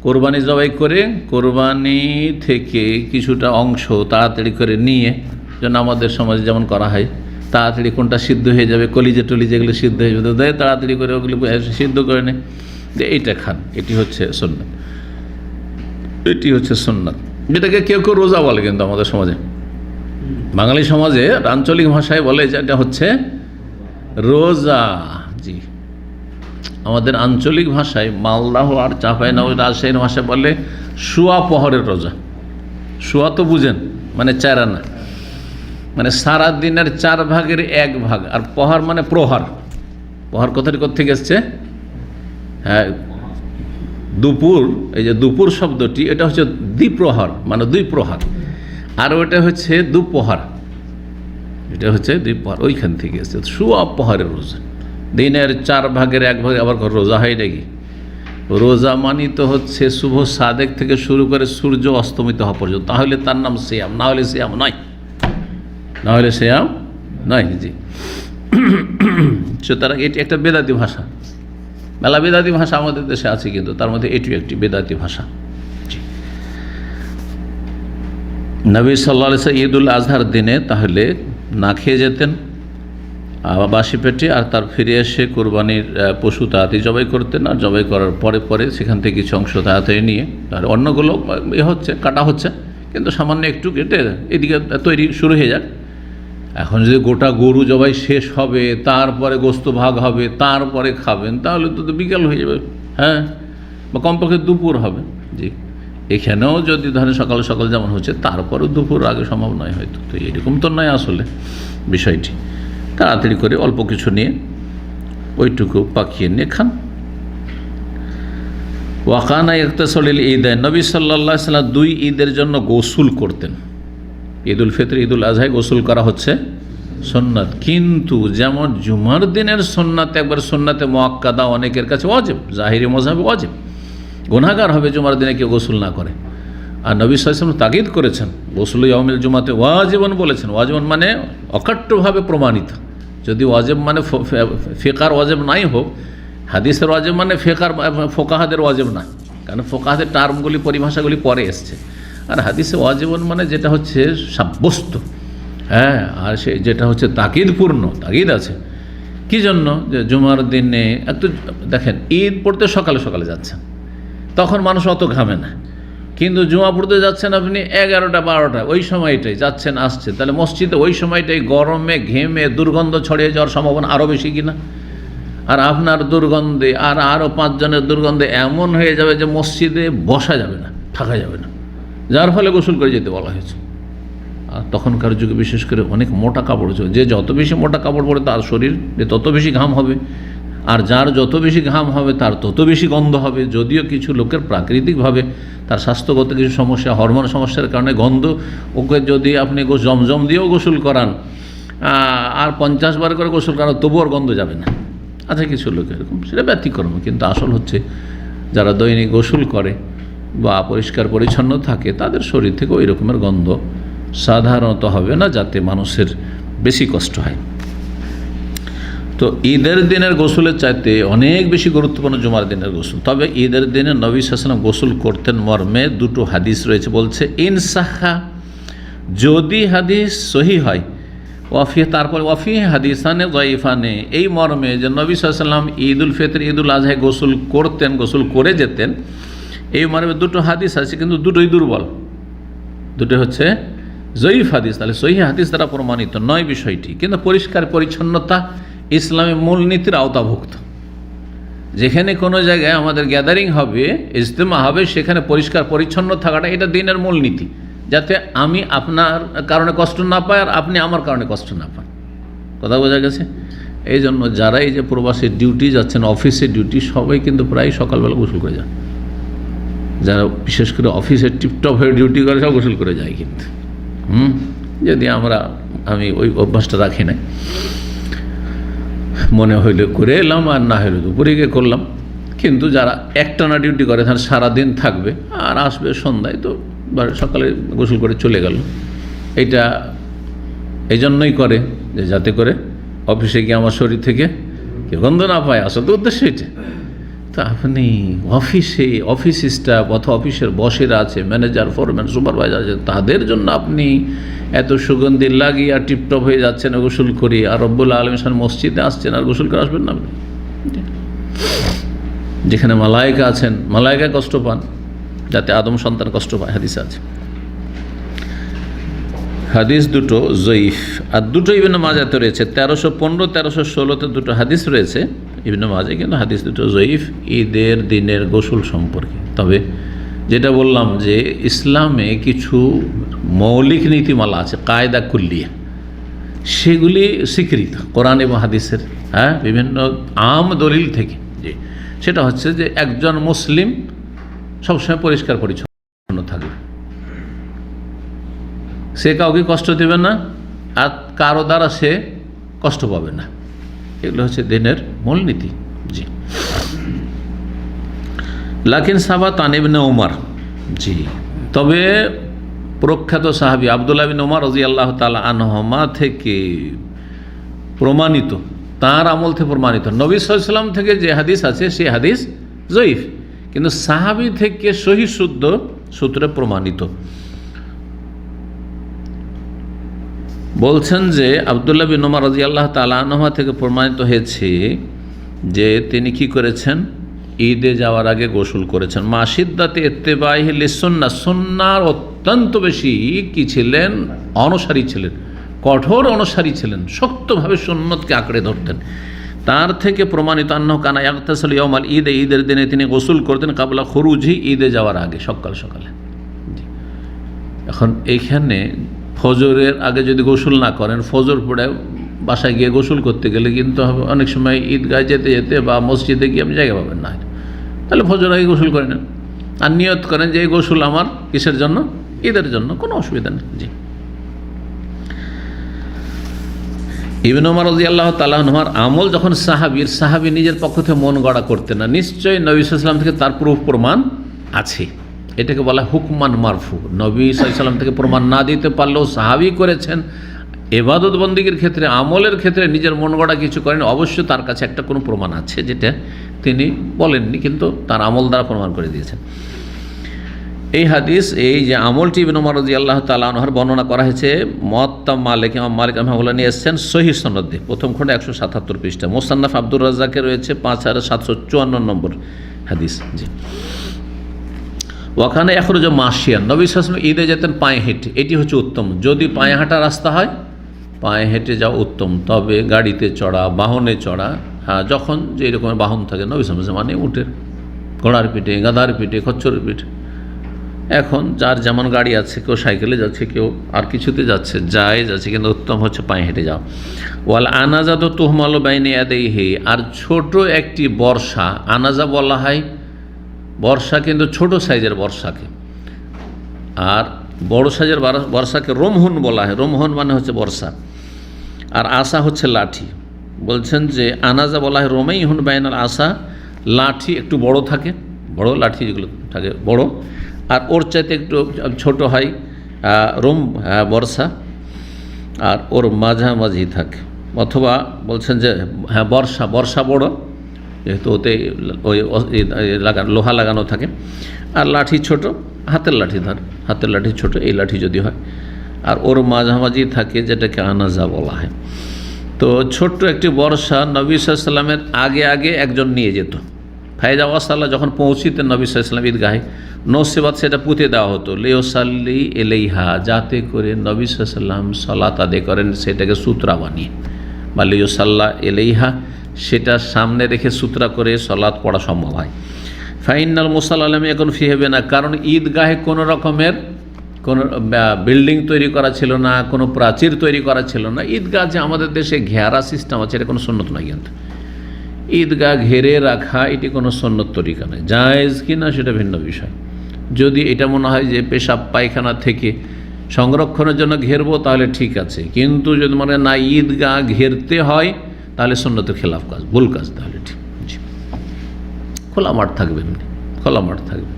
কোরবানি জবাই করে কোরবানি থেকে কিছুটা অংশ তাড়াতাড়ি করে নিয়ে, যেন আমাদের সমাজে যেমন করা হয়, তাড়াতাড়ি কোনটা সিদ্ধ হয়ে যাবে, কলিজা টলিজা এগুলো সিদ্ধ হয়ে যাবে, দেয় তাড়াতাড়ি করে ওগুলো সিদ্ধ করে নেয়, যে এইটা খান, এটি হচ্ছে সুন্নাত, এটি হচ্ছে সুন্নাত। যেটাকে কেউ কেউ রোজা বলে, কিন্তু আমাদের সমাজে, বাঙালি সমাজে আঞ্চলিক ভাষায় বলে যে এটা হচ্ছে রোজা। জি, আমাদের আঞ্চলিক ভাষায় মালদাহ আর চাঁপাইনবাবগঞ্জ রাজশাহীর ভাষায় বলে শুয়া পহরের রোজা। শুয়া তো বুঝেন, মানে চারানা, মানে সারা দিনের 4 ভাগের 1 ভাগ। আর প্রহর মানে প্রহর, প্রহর কথাটি কোথেকে এসছে? হ্যাঁ, দুপুর। এই যে দুপুর শব্দটি, এটা হচ্ছে দ্বিপ্রহর, মানে 2 প্রহর। আর ওটা হচ্ছে দুপহর, এটা হচ্ছে দ্বিপ্রহর, ওইখান থেকে এসছে। সোয়া প্রহরের রোজা, দিনের 4 ভাগের 1 ভাগে আবার রোজা হয় নাকি? রোজা মানি তো হচ্ছে শুভ সাদেক থেকে শুরু করে সূর্য অস্তমিত হওয়া পর্যন্ত, তাহলে তার নাম সিয়াম, না হলে সিয়াম নয়, না হলে সিয়াম নয়। জি, সুতরাং এটি একটা বেদাতি ভাষা। মেলা বেদাতি ভাষা আমাদের দেশে আছে, কিন্তু তার মধ্যে এটিও একটি বেদাতি ভাষা। নবী সাল্লাল্লাহু আলাইহি ওয়াসাল্লাম ঈদুল আজহার দিনে তাহলে না খেয়ে যেতেন বাসি পেটে, আর তার ফিরে এসে কোরবানির পশু তাড়াতাড়ি জবাই করতেন, আর জবাই করার পরে পরে সেখান থেকে কিছু অংশ তাড়াতাড়ি নিয়ে, আর অন্যগুলো হচ্ছে কাটা হচ্ছে, কিন্তু সামান্য একটু কেটে এদিকে তৈরি শুরু হয়ে যাক। এখন যদি গোটা গরু জবাই শেষ হবে, তারপরে গোস্ত ভাগ হবে, তারপরে খাবেন, তাহলে তো বিকেল হয়ে যাবে, হ্যাঁ, বা কমপক্ষে দুপুর হবে। জি, এখানেও যদি ধরেন সকাল সকাল যেমন হচ্ছে, তারপরেও দুপুর আগে সম্ভব নয় হয়তো। তো এরকম তো নয় আসলে বিষয়টি। তাড়াতাড়ি করে অল্প কিছু নিয়ে ওইটুকু পাকিয়ে নিয়ে খান। ওয়াকানা ইকতাসালিল ঈদাইন, নবী সাল্লাল্লাহু আলাইহি ওয়াসাল্লাম 2 ঈদের জন্য গোসল করতেন। ঈদুল ফিতর, ঈদুল আজহায় গোসল করা হচ্ছে সুন্নাত, কিন্তু যেমন জুমার দিনের সুন্নাত একবার সুন্নাতে মুআক্কাদা, অনেকের কাছে ওয়াজিব, জাহিরি মাযহাবে ওয়াজিব, গুনাহগার হবে জুমার দিনে কেউ গোসল না করে। আর নবী সাল্লাল্লাহু আলাইহি ওয়াসাল্লাম তাকিদ করেছেন, গোসল ইয়াউমিল জুমাতে ওয়াজিবন বলেছেন। ওয়াজিবন মানে অকাট্যভাবে প্রমাণিত। যদি ওয়াজিব মানে ফিকার ওয়াজিব নাই হোক, হাদিসের ওয়াজিব মানে ফোকাহাদের ওয়াজিব না, কারণ ফোকাহাদের টার্মগুলি, পরিভাষাগুলি পরে এসছে। আর হাদিসে ওয়াজিবন মানে যেটা হচ্ছে সাব্যস্ত, হ্যাঁ, আর সে যেটা হচ্ছে তাকিদপূর্ণ, তাকিদ আছে। কি জন্য? যে জুমার দিনে একটু দেখেন, ঈদ পড়তে সকালে সকালে যাচ্ছেন, তখন মানুষ অত ঘামে না, কিন্তু জুমা পড়তে যাচ্ছেন আপনি 11টা 12টা, ওই সময়টাই যাচ্ছেন আসছেন, তাহলে মসজিদে ওই সময়টাই গরমে ঘেমে দুর্গন্ধ ছড়িয়ে যাওয়ার সম্ভাবনা আরও বেশি কিনা? আর আপনার দুর্গন্ধে আর আরও 5 জনের দুর্গন্ধে এমন হয়ে যাবে যে মসজিদে বসা যাবে না, থাকা যাবে না, যার ফলে গোসল করে যেতে বলা হয়েছে। আর তখনকার যুগে বিশেষ করে অনেক মোটা কাপড় ছিল, যে যত বেশি মোটা কাপড় পরে তার শরীর তত বেশি ঘাম হবে, আর যার যত বেশি ঘাম হবে তার তত বেশি গন্ধ হবে। যদিও কিছু লোকের প্রাকৃতিকভাবে তার স্বাস্থ্যগত কিছু সমস্যা, হরমোন সমস্যার কারণে গন্ধ, ওকে যদি আপনি জমজম দিয়েও গোসল করান আর 50 বার করে গোসল করান, তবুও গন্ধ যাবে না। আচ্ছা, কিছু লোক এরকম, সেটা ব্যতিক্রম, কিন্তু আসল হচ্ছে যারা দৈনিক গোসল করে বা পরিষ্কার পরিচ্ছন্ন থাকে, তাদের শরীর থেকে ওই রকমের গন্ধ সাধারণত হবে না, যাতে মানুষের বেশি কষ্ট হয়। তো ঈদের দিনের গোসলের চাইতে অনেক বেশি গুরুত্বপূর্ণ জুমার দিনের গোসল। তবে ঈদের দিনে নবী সাল্লাল্লাহু আলাইহি ওয়াসাল্লাম গোসল করতেন মর্মে 2টো হাদিস রয়েছে। বলছে ইনসাহা, যদি হাদিস সহি হয়, ওয়াফি, তারপরে ওয়াফি হাদিসানে যায়িফানে, এই মর্মে যে নবী সাল্লাল্লাহু আলাইহি ওয়াসাল্লাম ঈদুল ফিতর, ঈদুল আজহায় গোসল করতেন, গোসল করে যেতেন, এই মর্মে 2টো হাদিস আছে, কিন্তু দুটোই দুর্বল, দুটো হচ্ছে জয়ীফ হাদিস। তাহলে সহি হাদিস দ্বারা প্রমাণিত নয় বিষয়টি, কিন্তু পরিষ্কার পরিচ্ছন্নতা ইসলামের মূলনীতির আওতাভুক্ত। যেখানে কোনো জায়গায় আমাদের গ্যাদারিং হবে, ইজতেমা হবে, সেখানে পরিষ্কার পরিচ্ছন্ন থাকাটা এটা দিনের মূলনীতি, যাতে আমি আপনার কারণে কষ্ট না পাই আর আপনি আমার কারণে কষ্ট না পান। কথা বোঝা গেছে? এই জন্য যারা এই যে প্রবাসীর ডিউটি যাচ্ছেন, অফিসের ডিউটি, সবাই কিন্তু প্রায় সকালবেলা গোসল করে যান। যারা বিশেষ করে অফিসের টিপটপ হয়ে ডিউটি করে, সব গোসল করে যায়। কিন্তু যদি আমি ওই অভ্যাসটা রাখি না, মনে হইলে করে এলাম, আর না হইলে দুপুরে গিয়ে করলাম। কিন্তু যারা একটানা ডিউটি করে, তারা সারাদিন থাকবে আর আসবে সন্ধ্যায়, তো সকালে গোসল করে চলে গেল। এটা এই জন্যই করে যে যাতে করে অফিসে গিয়ে আমার শরীর থেকে কেউ গন্ধ না পায়, আসলে তো উদ্দেশ্য এটা। তো আপনি অফিস স্টাফ অথবা অফিসের বসেরা আছে, ম্যানেজার, ফোরম্যান, সুপারভাইজার আছে, তাদের জন্য আপনি এত সুগন্ধি লাগিয়ে আর টিপটপ হয়ে যাচ্ছেন গোসল করি, আর রব্বুল আলামিন মসজিদে আসছেন আর গোসল করে আসবেন না? যেখানে মালায়েকা আছেন, মালায়েকা কষ্ট পান, যাতে আদম সন্তান কষ্ট পায়, হাদিস আছে। হাদিস 2টো জয়ীফ, আর 2টো ইবনে মাজাতে রয়েছে। 1315, 1316-তে 2টো হাদিস রয়েছে ইবনে মাজায়, কিন্তু হাদিস 2টো জয়ীফ ঈদের দিনের গোসল সম্পর্কে। তবে যেটা বললাম যে ইসলামে কিছু মৌলিক নীতিমালা আছে, কায়দা কুল্লিয়া, সেগুলি স্বীকৃত কোরআন এবং হাদিসের, বিভিন্ন আম দলিল থেকে। যে সেটা হচ্ছে যে একজন মুসলিম সবসময় পরিষ্কার পরিচ্ছন্ন থাকবে, সে কাউকে কষ্ট দেবে না, আর কারো দ্বারা সে কষ্ট পাবে না। এগুলো হচ্ছে দিনের মূলনীতি। জি। লাকিন সাবাত আন ইবনে উমর, জি, তবে প্রখ্যাত সাহাবী আব্দুল্লাহ বিন উমর রাদিয়াল্লাহু তাআলা আনহুমা থেকে প্রমাণিত, তার আমল থেকে প্রমাণিত, নবী সাল্লাল্লাহু আলাইহি ওয়াসাল্লাম থেকে যে হাদিস আছে সেই হাদিস জয়ীফ, কিন্তু সাহাবী থেকে সহিহ শুদ্ধ সূত্রে প্রমাণিত। বলছেন যে আব্দুল্লাহ বিন উমর রাদিয়াল্লাহু তাআলা আনহুমা থেকে প্রমাণিত হয়েছে যে তিনি কি করেছেন, ঈদে যাওয়ার আগে গোসল করেছেন। মাসিদ্দাতে ইত্তেবাইহি লিসুন্নাহ, সুন্নাহর অত্যন্ত বেশি কি ছিলেন, অনুসারী ছিলেন, কঠোর অনুসারী ছিলেন, শক্তভাবে সুন্নতকে আঁকড়ে ধরতেন। তার থেকে প্রমাণিত আন্নাহু কানা ইয়াগতাসিলু ইয়াওমাল ঈদ, ঈদের দিনে তিনি গোসল করতেন কাবলা খুরুজি, ঈদে যাওয়ার আগে সকাল সকালে। এখন এইখানে ফজরের আগে যদি গোসল না করেন, ফজর পড়ে বাসায় গিয়ে গোসল করতে গেলে কিন্তু অনেক সময় ঈদগাহ যেতে যেতে বা মসজিদে গিয়ে আপনি জায়গা পাবেন না, তাহলে ফজর আগে গোসল করে নেন আর নিয়ত করেন যে এই গোসল আমার কিসের জন্য, ঈদের জন্য, কোনো অসুবিধা নেই। জি। ইবনে উমর রাদিয়াল্লাহু তাআলা আনহুর আমল যখন সাহাবী নিজের পক্ষ থেকে মন গড়া করতেন না, নিশ্চয়ই নবী সাল্লাল্লাহু আলাইহি ওয়াসাল্লাম থেকে তার প্রমাণ আছে। এটাকে বলা হুকমান মারফু। নবী সাল্লাল্লাহু আলাইহি ওয়াসাল্লাম থেকে প্রমাণ না দিতে পারলেও সাহাবী করেছেন, ইবাদত বন্দেগীর ক্ষেত্রে, আমলের ক্ষেত্রে নিজের মন গড়া কিছু করেন, অবশ্যই তার কাছে একটা কোনো প্রমাণ আছে যেটা তিনি বলেননি, কিন্তু তার আমল দ্বারা প্রমাণ করে দিয়েছেন। এই হাদিস, এই যে আমলটি ইবনে উমর রাদিয়াল্লাহু তাআলা আনহুর বর্ণনা করা হয়েছে মুওয়াত্তা মালিক, ইমাম মালিক রাহিমাহুল্লাহ নিয়ে এসেছেন সহিহ সনদে, প্রথম খণ্ডে 177 পৃষ্ঠা। মুসান্নাফ আব্দুর রাজ্জাকে রয়েছে 5754 নম্বর হাদিস। জি। ওখানে এখরুজ মাসিয়ান, নবী সাল্লাল্লাহু আলাইহি ওয়াসাল্লাম ঈদে যেতেন পায়ে হেঁটে, এটি হচ্ছে উত্তম। যদি পায়ে হাঁটা রাস্তা হয় পায়ে হেঁটে যাওয়া উত্তম, তবে গাড়িতে চড়া, বাহনে চড়া, যখন যে রকমের বাহন থাকে, নবী সাল্লাল্লাহু আলাইহি ওয়াসাল্লাম মানে উটের, ঘোড়ার পিঠে, গাধার পিঠে, খচ্চরের পিঠে। এখন যার যেমন গাড়ি আছে, কেউ সাইকেলে যাচ্ছে, কেউ আর কিছুতে যাচ্ছে, যাচ্ছে, কিন্তু উত্তম হচ্ছে পায়ে হেঁটে যাওয়া। ওয়াল আনাজাদু তুহমালু বাইনা ইয়াদাইহি, আর ছোট একটি বর্ষা, আনাজা বলা হয় বর্ষা, কিন্তু ছোট সাইজের বর্ষাকে, আর বড় সাইজের বর্ষাকে রোমহুন বলা হয়। রোমহুন মানে হচ্ছে বর্ষা, আর আসা হচ্ছে লাঠি। বলছেন যে আনাজা বলা হয় রোমাইহুন বাইনাল আসা, লাঠি একটু বড় থাকে, বড় লাঠি যেগুলো থাকে বড়, আর ওর চাইতে একটু ছোট হয় বর্ষা, আর ওর মাঝামাঝি থাকে। অথবা বলছেন যে বর্ষা বড়, যেহেতু ওতে ওই লোহা লাগানো থাকে, আর লাঠি ছোট, হাতের লাঠি ছোট, এই লাঠি যদি হয়, আর ওর মাঝামাঝি থাকে, যেটাকে আনাজা বলা হয়। তো ছোট্ট একটি বর্ষা নবী সাল্লাল্লাহু আলাইহি ওয়াসাল্লামের আগে একজন নিয়ে যেত। ফায়জা ওয়াসাল্লাহ যখন পৌঁছিতেন নবী সাল্লাল্লাহু আলাইহি ওয়াসাল্লাম ঈদগাহে, নসিবাত সেটা পুঁতে দেওয়া হতো, লিওসাল্লি এলাইহা, যাতে করে নবী সাল্লাল্লাহু আলাইহি ওয়াসাল্লাম সালাত আদায় করেন, সেটাকে সূত্রা বানিয়ে, বা লিওসাল্লা এলাইহা, সেটা সামনে রেখে সূত্রা করে সালাত পড়া সম্ভব হয়। ফাইনাল মুসাল্লাম এখন ফি হবে না, কারণ ঈদগাহে কোনো রকমের কোনো বিল্ডিং তৈরি করা ছিল না, কোনো প্রাচীর তৈরি করা ছিল না। ঈদগাহ যে আমাদের দেশে ঘেরা সিস্টেম আছে, এটা কোনো সুন্নত নয়। কিন্তু ঈদগাহ ঘেরে রাখা এটি কোনো সুন্নত তরিকা নয়। জায়েজ কি না সেটা ভিন্ন বিষয়। যদি এটা মনে হয় যে পেশাব পায়খানা থেকে সংরক্ষণের জন্য ঘেরবো, তাহলে ঠিক আছে, কিন্তু যদি মনে না ঈদগাহ ঘেরতে হয়, তাহলে সুন্নতের খেলাফ কাজ, ভুল কাজ, তাহলে ঠিক। খোলা মাঠ থাকবে, খোলা মাঠ থাকবে।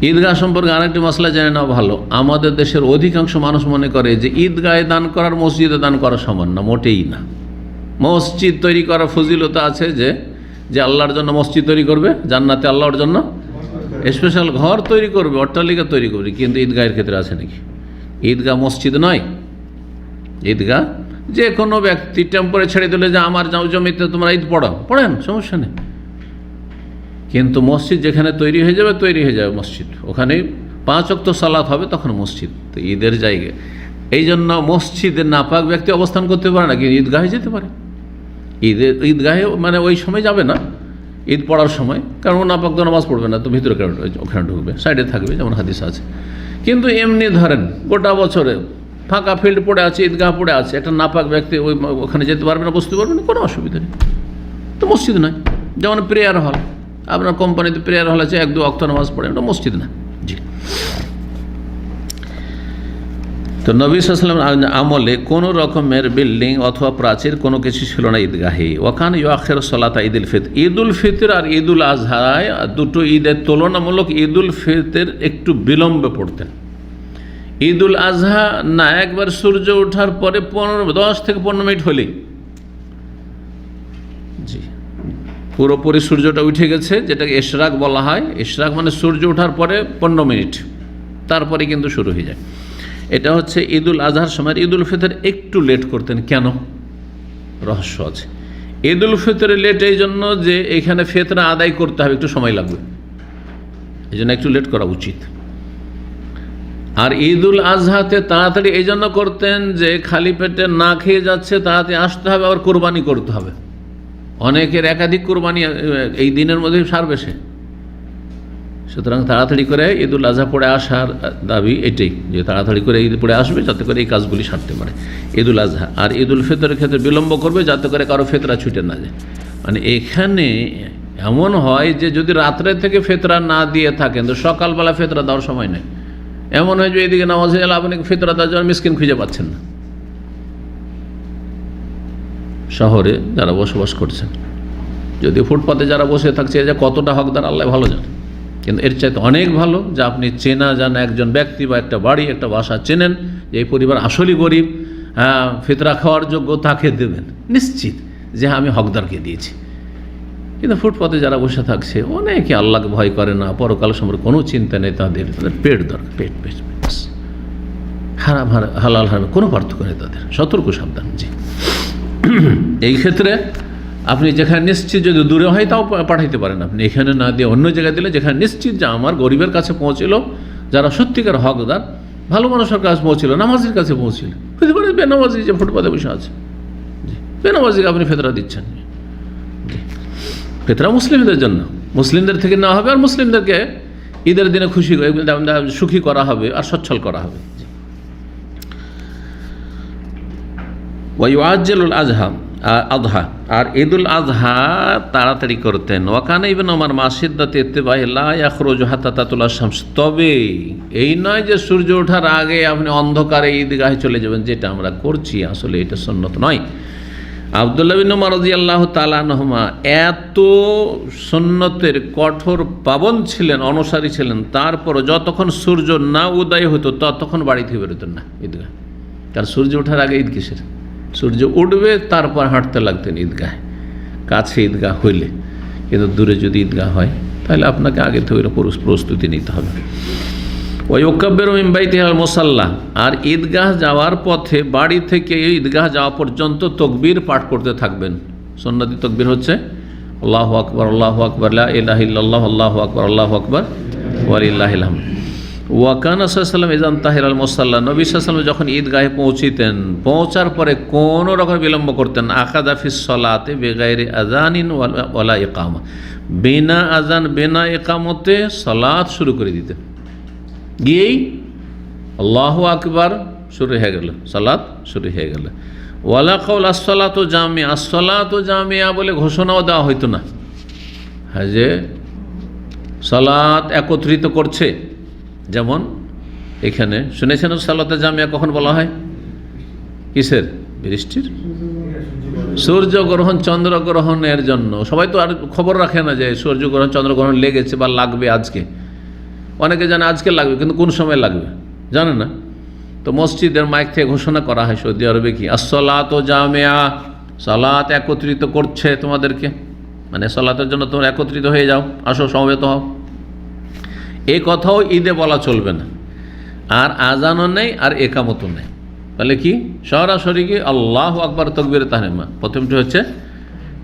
ঈদগাহ সম্পর্কে আরেকটি মশলা জেনে নেওয়া ভালো। আমাদের দেশের অধিকাংশ মানুষ মনে করে যে ঈদগাহে দান করার মসজিদে দান করা সমান, না, মোটেই না। মসজিদ তৈরি করার ফজিলতা আছে, যে আল্লাহর জন্য মসজিদ তৈরি করবে, জান্নাতে আল্লাহর জন্য স্পেশাল ঘর তৈরি করবে, অট্টালিকা তৈরি করবে, কিন্তু ঈদগাহের ক্ষেত্রে আছে নাকি? ঈদগাহ মসজিদ নয়। ঈদগাহ যে কোনো ব্যক্তি টেম্পোরে ছেড়ে দিলে যে আমার জমিতে তোমরা ঈদ পড়েন, সমস্যা নেই, কিন্তু মসজিদ যেখানে তৈরি হয়ে যাবে মসজিদ, ওখানে 5 ওয়াক্ত সালাত হবে, তখন মসজিদ তো ঈদের জায়গা। এই জন্য মসজিদের নাপাক ব্যক্তি অবস্থান করতে পারে না, কিন্তু ঈদগাহে যেতে পারে। ঈদগাহে মানে ওই সময় যাবে না, ঈদ পড়ার সময়, কারণ ও নাপাক তো নামাজ পড়বে না, তো ভিতরে ওখানে ঢুকবে, সাইডে থাকবে, যেমন হাদিস আছে। কিন্তু এমনি ধরেন গোটা বছরে ফাঁকা ফিল্ড পড়ে আছে, ঈদগাহ পড়ে আছে, একটা নাপাক ব্যক্তি ওখানে যেতে পারবে না, বসতে পারবে না, কোনো অসুবিধা নেই, তো মসজিদ নয়। যেমন প্রেয়ার হল, আপনার কোম্পানিতে প্রেয়ার হল আছে, 1-2 ওয়াক্ত নামাজ পড়ে, ওটা মসজিদ না। জি। তো নবী সাল্লাল্লাহু আলাইহি ওয়াসাল্লাম আমলে কোনো রকমের বিল্ডিং অথবা প্রাচীর কোনো কিছু ছিল না ঈদগাহে। ওয়াকান ইউআখির সালাতা ঈদুল ফিতর, ঈদুল ফিতর আর ঈদুল আজহায় দুটো ঈদের তুলনামূলক ঈদুল ফিতর একটু বিলম্বে পড়তেন। ঈদুল আজহা না একবার সূর্য ওঠার পরে 10 থেকে 15 মিনিট হলেই, জি, পুরোপুরি সূর্যটা উঠে গেছে, যেটাকে ইশরাক বলা হয়। ইশরাক মানে সূর্য ওঠার পরে 15 মিনিট, তারপরে কিন্তু শুরু হয়ে যায়। এটা হচ্ছে ঈদুল আজহার সময়। ঈদুল ফিতর একটু লেট করতেন, কেন? রহস্য আছে। ঈদুল ফিতরে লেট এই জন্য যে এখানে ফিতরা আদায় করতে হবে, একটু সময় লাগবে, এই জন্য একটু লেট করা উচিত। আর ঈদুল আজহাতে তাড়াতাড়ি এই জন্য করতেন যে খালি পেটে না খেয়ে যাচ্ছে, তাড়াতাড়ি আসতে হবে, আবার কোরবানি করতে হবে। অনেকের একাধিক কোরবানি এই দিনের মধ্যেই সারবে সে, সুতরাং তাড়াতাড়ি করে ঈদুল আজহা পড়ে আসার দাবি এটাই, যে তাড়াতাড়ি করে ঈদ পড়ে আসবে যাতে করে এই কাজগুলি সারতে পারে ঈদুল আজহা। আর ঈদুল ফিতরের ক্ষেত্রে বিলম্ব করবে যাতে করে কারো ফিতরা ছুটে না যায়। মানে এখানে এমন হয় যে যদি রাত্রে থেকে ফিতরা না দিয়ে থাকেন তো সকালবেলা ফিতরা দেওয়ার সময় নেই। এমন হয় যে এদিকে নামাজে গেলে আপনি ফিতরা দেওয়ার জন্য মিসকিন খুঁজে পাচ্ছেন না। শহরে যারা বসবাস করছেন, যদি ফুটপাতে যারা বসে থাকছে, যে কতটা হকদার আল্লাহ ভালো জানে, কিন্তু এর চাইতে অনেক ভালো যে আপনি চেনা জানা একজন ব্যক্তি বা একটা বাড়ি, একটা বাসা চেনেন, যে এই পরিবার আসলেই গরিব, হ্যাঁ ফিতরা খাওয়ার যোগ্য, তাকে দেবেন, নিশ্চিত যে আমি হকদারকে দিয়েছি। কিন্তু ফুটপাতে যারা বসে থাকছে, অনেকে আল্লাহকে ভয় করে না, পরকাল সম্পর্কে কোনো চিন্তা নেই, তাদের পেট দরকার, পেট পেট হারাম হালাল হারাম কোনো পার্থক্য নেই তাদের, সতর্ক সাবধান। জি, এই ক্ষেত্রে আপনি যেখানে নিশ্চিত, যদি দূরে হয় তাও পাঠাইতে পারেন, আপনি এখানে না দিয়ে অন্য জায়গায় দিলে যেখানে নিশ্চিত যে আমার গরিবের কাছে পৌঁছিল, যারা সত্যিকার হকদার, ভালো মানুষের কাছে পৌঁছিল, নামাজির কাছে পৌঁছিল। হতে পারে বেনামাজি যে ফুটপাতে বসে আছে, বেনামাজিকে আপনি ফিতরা দিচ্ছেন। ফিতরা মুসলিমদের জন্য, মুসলিমদের থেকে নেওয়া হবে, আর মুসলিমদেরকে ঈদের দিনে সুখী করা হবে আর সচ্ছল করা হবে। ওয়াইউআজ্জিলুল আযহা, আর ঈদুল আযহা তাড়াতাড়ি করতেন। ওয়াকানা ইবনে ওমর মা শিদ্দাতি ইত্তিবাহি লা ইয়াখরুজু হাত্তা তাতুলা শামস, তবে এই নয় যে সূর্য ওঠার আগে আপনি অন্ধকারে ঈদগাহে চলে যাবেন, যেটা আমরা করছি, আসলে এটা সুন্নত নয়। আব্দুল্লাহ বিন ওমর রাদিয়াল্লাহু তাআলা আনহুমা এত সুন্নতের কঠোর পাবন্দ ছিলেন, অনুসারী ছিলেন, তারপরও যতক্ষণ সূর্য না উদয় হতো ততক্ষণ বাড়ি থেকে বেরোতেন না ঈদগাহ। কারণ সূর্য ওঠার আগে ঈদ কিসের? সূর্য উঠবে তারপর হাঁটতে লাগতেন ঈদগাহে, কাছে ঈদগাহ হইলে। কিন্তু দূরে যদি ঈদগাহ হয় তাহলে আপনাকে আগে থেকে প্রস্তুতি নিতে হবে। ওই ওয়াকাব্বিরু মিন বাইতিহি আল মুসাল্লা, আর ঈদগাহ যাওয়ার পথে বাড়ি থেকে ঈদগাহ যাওয়া পর্যন্ত তাকবীর পাঠ করতে থাকবেন। সুন্নতি তাকবীর হচ্ছে আল্লাহু আকবার, আল্লাহু আকবার, লা ইলাহা ইল্লাল্লাহ, আল্লাহু আকবার, আল্লাহু আকবার, ওয়া লিল্লাহিল হামদ। ওয়াকানা সাল্লাল্লাহু ইযা ইনতাহা আল মুসাল্লা, নবী সাল্লাল্লাহু যখন ঈদগাহে পৌঁছিতেন, পৌঁছার পরে কোনো রকম বিলম্ব করতেন না। আখাযা ফিস সালাতি বিগাইরি আযানিন ওয়ালা ইকামা, বিনা আযান বিনা ইকামতে সালাত শুরু করে দিতেন। গিয়েই আল্লাহু আকবার শুরু হয়ে গেল, সালাত শুরু হয়ে গেল। ওয়ালা কাউল আসসালাতু জামিয়া, আসসালাতু জামিয়া বলে ঘোষণাও দেওয়া হইতো না, হ্যাঁ, যে সালাত একত্রিত করছে। যেমন এখানে শুনেছেন সালাতে জামিয়া কখন বলা হয়? কিসের? বৃষ্টির, সূর্যগ্রহণ চন্দ্রগ্রহণের জন্য। সবাই তো আর খবর রাখে না যে সূর্যগ্রহণ চন্দ্রগ্রহণ লেগেছে বা লাগবে আজকে। অনেকে জানে আজকে লাগবে, কিন্তু কোন সময় লাগবে জানে না। তো মসজিদের মাইক থেকে ঘোষণা করা হয় সৌদি আরবে কি, আসসালাতু জামিয়া, সালাত একত্রিত করছে তোমাদেরকে, মানে সালাতের জন্য তোমরা একত্রিত হয়ে যাও, আসো সমবেত হও। এই কথাও ঈদে বলা চলবে না। আর আজানও নেই আর একামতও নেই। তাহলে কি সরাসরি কি আল্লাহু আকবার তাকবীরে তাহরিমা, প্রথমটি হচ্ছে